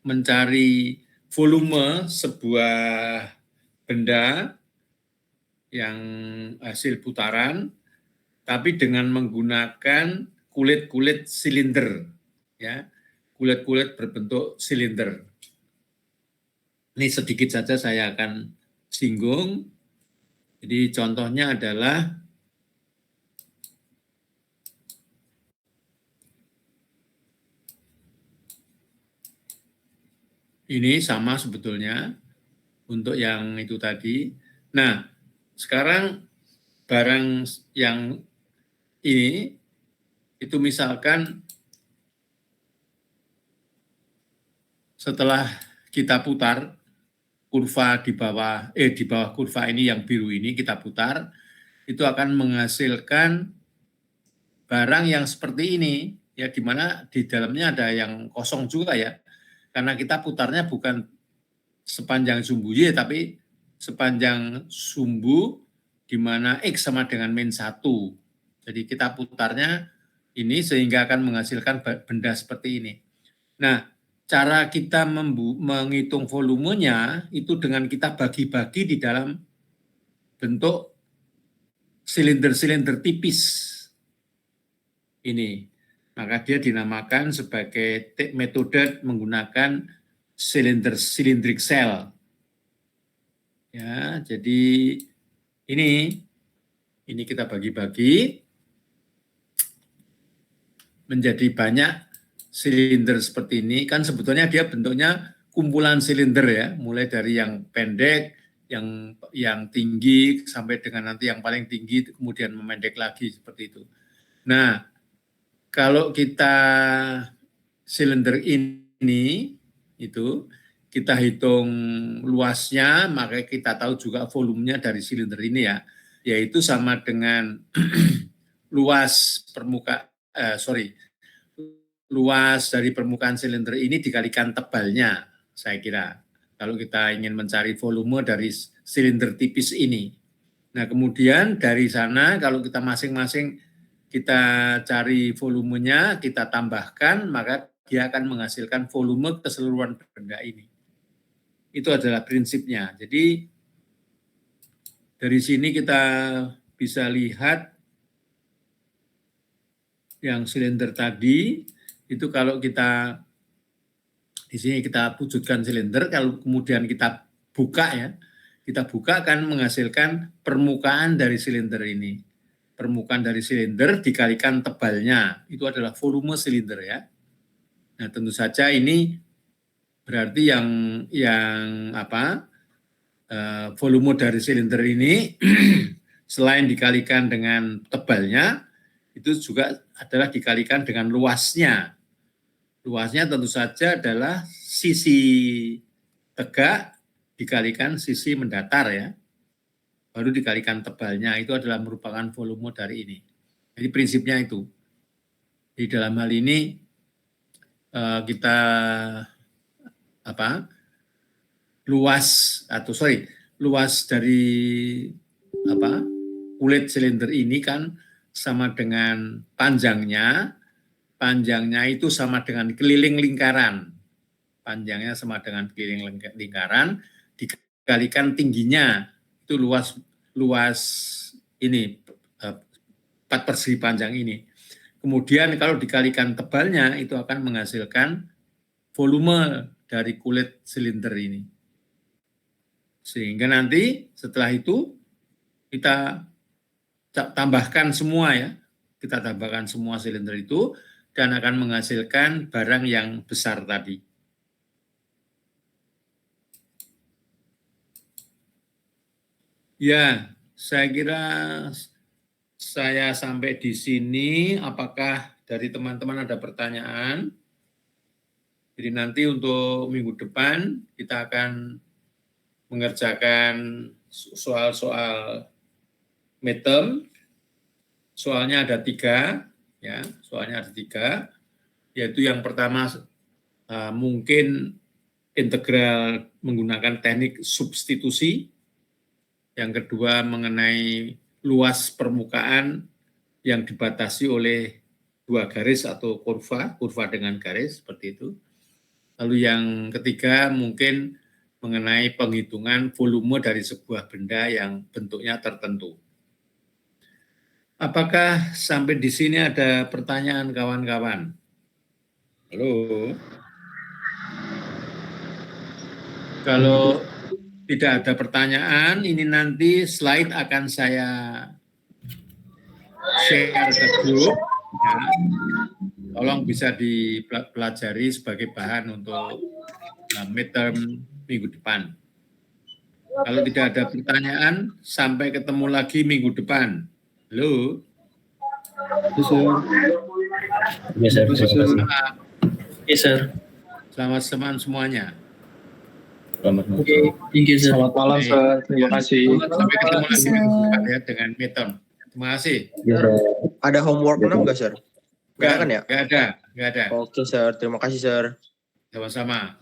mencari volume sebuah benda yang hasil putaran, tapi dengan menggunakan kulit-kulit silinder, ya, kulit-kulit berbentuk silinder. Ini sedikit saja saya akan singgung. Jadi contohnya adalah ini sama sebetulnya untuk yang itu tadi. Nah, sekarang barang yang ini itu misalkan setelah kita putar kurva di bawah kurva ini yang biru ini kita putar, itu akan menghasilkan barang yang seperti ini ya, di mana di dalamnya ada yang kosong juga ya. Karena kita putarnya bukan sepanjang sumbu Y, tapi sepanjang sumbu di mana X sama dengan -1. Jadi kita putarnya ini sehingga akan menghasilkan benda seperti ini. Nah, cara kita menghitung volumenya itu dengan kita bagi-bagi di dalam bentuk silinder-silinder tipis. Ini. Maka dia dinamakan sebagai metode menggunakan cylindric cell. Ya, jadi ini kita bagi-bagi. menjadi banyak silinder seperti ini, kan sebetulnya dia bentuknya kumpulan silinder ya, mulai dari yang pendek, yang tinggi sampai dengan nanti yang paling tinggi kemudian memendek lagi seperti itu. Nah, kalau kita silinder ini itu kita hitung luasnya, maka kita tahu juga volumenya dari silinder ini ya, yaitu sama dengan luas luas dari permukaan silinder ini dikalikan tebalnya, saya kira. Kalau kita ingin mencari volume dari silinder tipis ini. Nah, kemudian dari sana kalau kita masing-masing kita cari volumenya, kita tambahkan, maka dia akan menghasilkan volume keseluruhan benda ini. Itu adalah prinsipnya. Jadi dari sini kita bisa lihat yang silinder tadi, itu kalau kita di sini kita wujudkan silinder, kalau kemudian kita buka ya, kita buka akan menghasilkan permukaan dari silinder ini. Permukaan dari silinder dikalikan tebalnya, itu adalah volume silinder ya. Nah, tentu saja ini berarti volume dari silinder ini selain dikalikan dengan tebalnya, itu juga adalah dikalikan dengan luasnya. Luasnya tentu saja adalah sisi tegak dikalikan sisi mendatar ya. Baru dikalikan tebalnya, itu adalah merupakan volume dari ini. Jadi prinsipnya itu. Di dalam hal ini kita luas dari kulit silinder ini kan sama dengan panjangnya itu sama dengan keliling lingkaran. Panjangnya sama dengan keliling lingkaran dikalikan tingginya, itu luas ini 4/3 panjang ini. Kemudian kalau dikalikan tebalnya itu akan menghasilkan volume dari kulit silinder ini. Sehingga nanti setelah itu kita tambahkan semua ya. Kita tambahkan semua silinder itu dan akan menghasilkan barang yang besar tadi. Ya, saya kira saya sampai di sini. Apakah dari teman-teman ada pertanyaan? Jadi nanti untuk minggu depan kita akan mengerjakan soal-soal midterm. Soalnya ada 3, ya. Soalnya ada 3, yaitu yang pertama mungkin integral menggunakan teknik substitusi. Yang kedua mengenai luas permukaan yang dibatasi oleh 2 garis atau kurva dengan garis seperti itu. Lalu yang ketiga mungkin mengenai penghitungan volume dari sebuah benda yang bentuknya tertentu. Apakah sampai di sini ada pertanyaan kawan-kawan? Halo? Kalau tidak ada pertanyaan, ini nanti slide akan saya share ke grup. Ya. Tolong bisa dipelajari sebagai bahan untuk midterm minggu depan. Kalau tidak ada pertanyaan, sampai ketemu lagi minggu depan. Halo? Yes, sir. Yes, sir. Selamat malam semuanya. Thank you, sir. Selamat malam, Sir. Terima kasih. Sampai ketemu lagi minggu depan ya dengan midterm. Terima kasih. Ada homework enggak, Sir? Nggak kan ya? Nggak ada. Oke, Sir. Terima kasih, Sir. Sama-sama.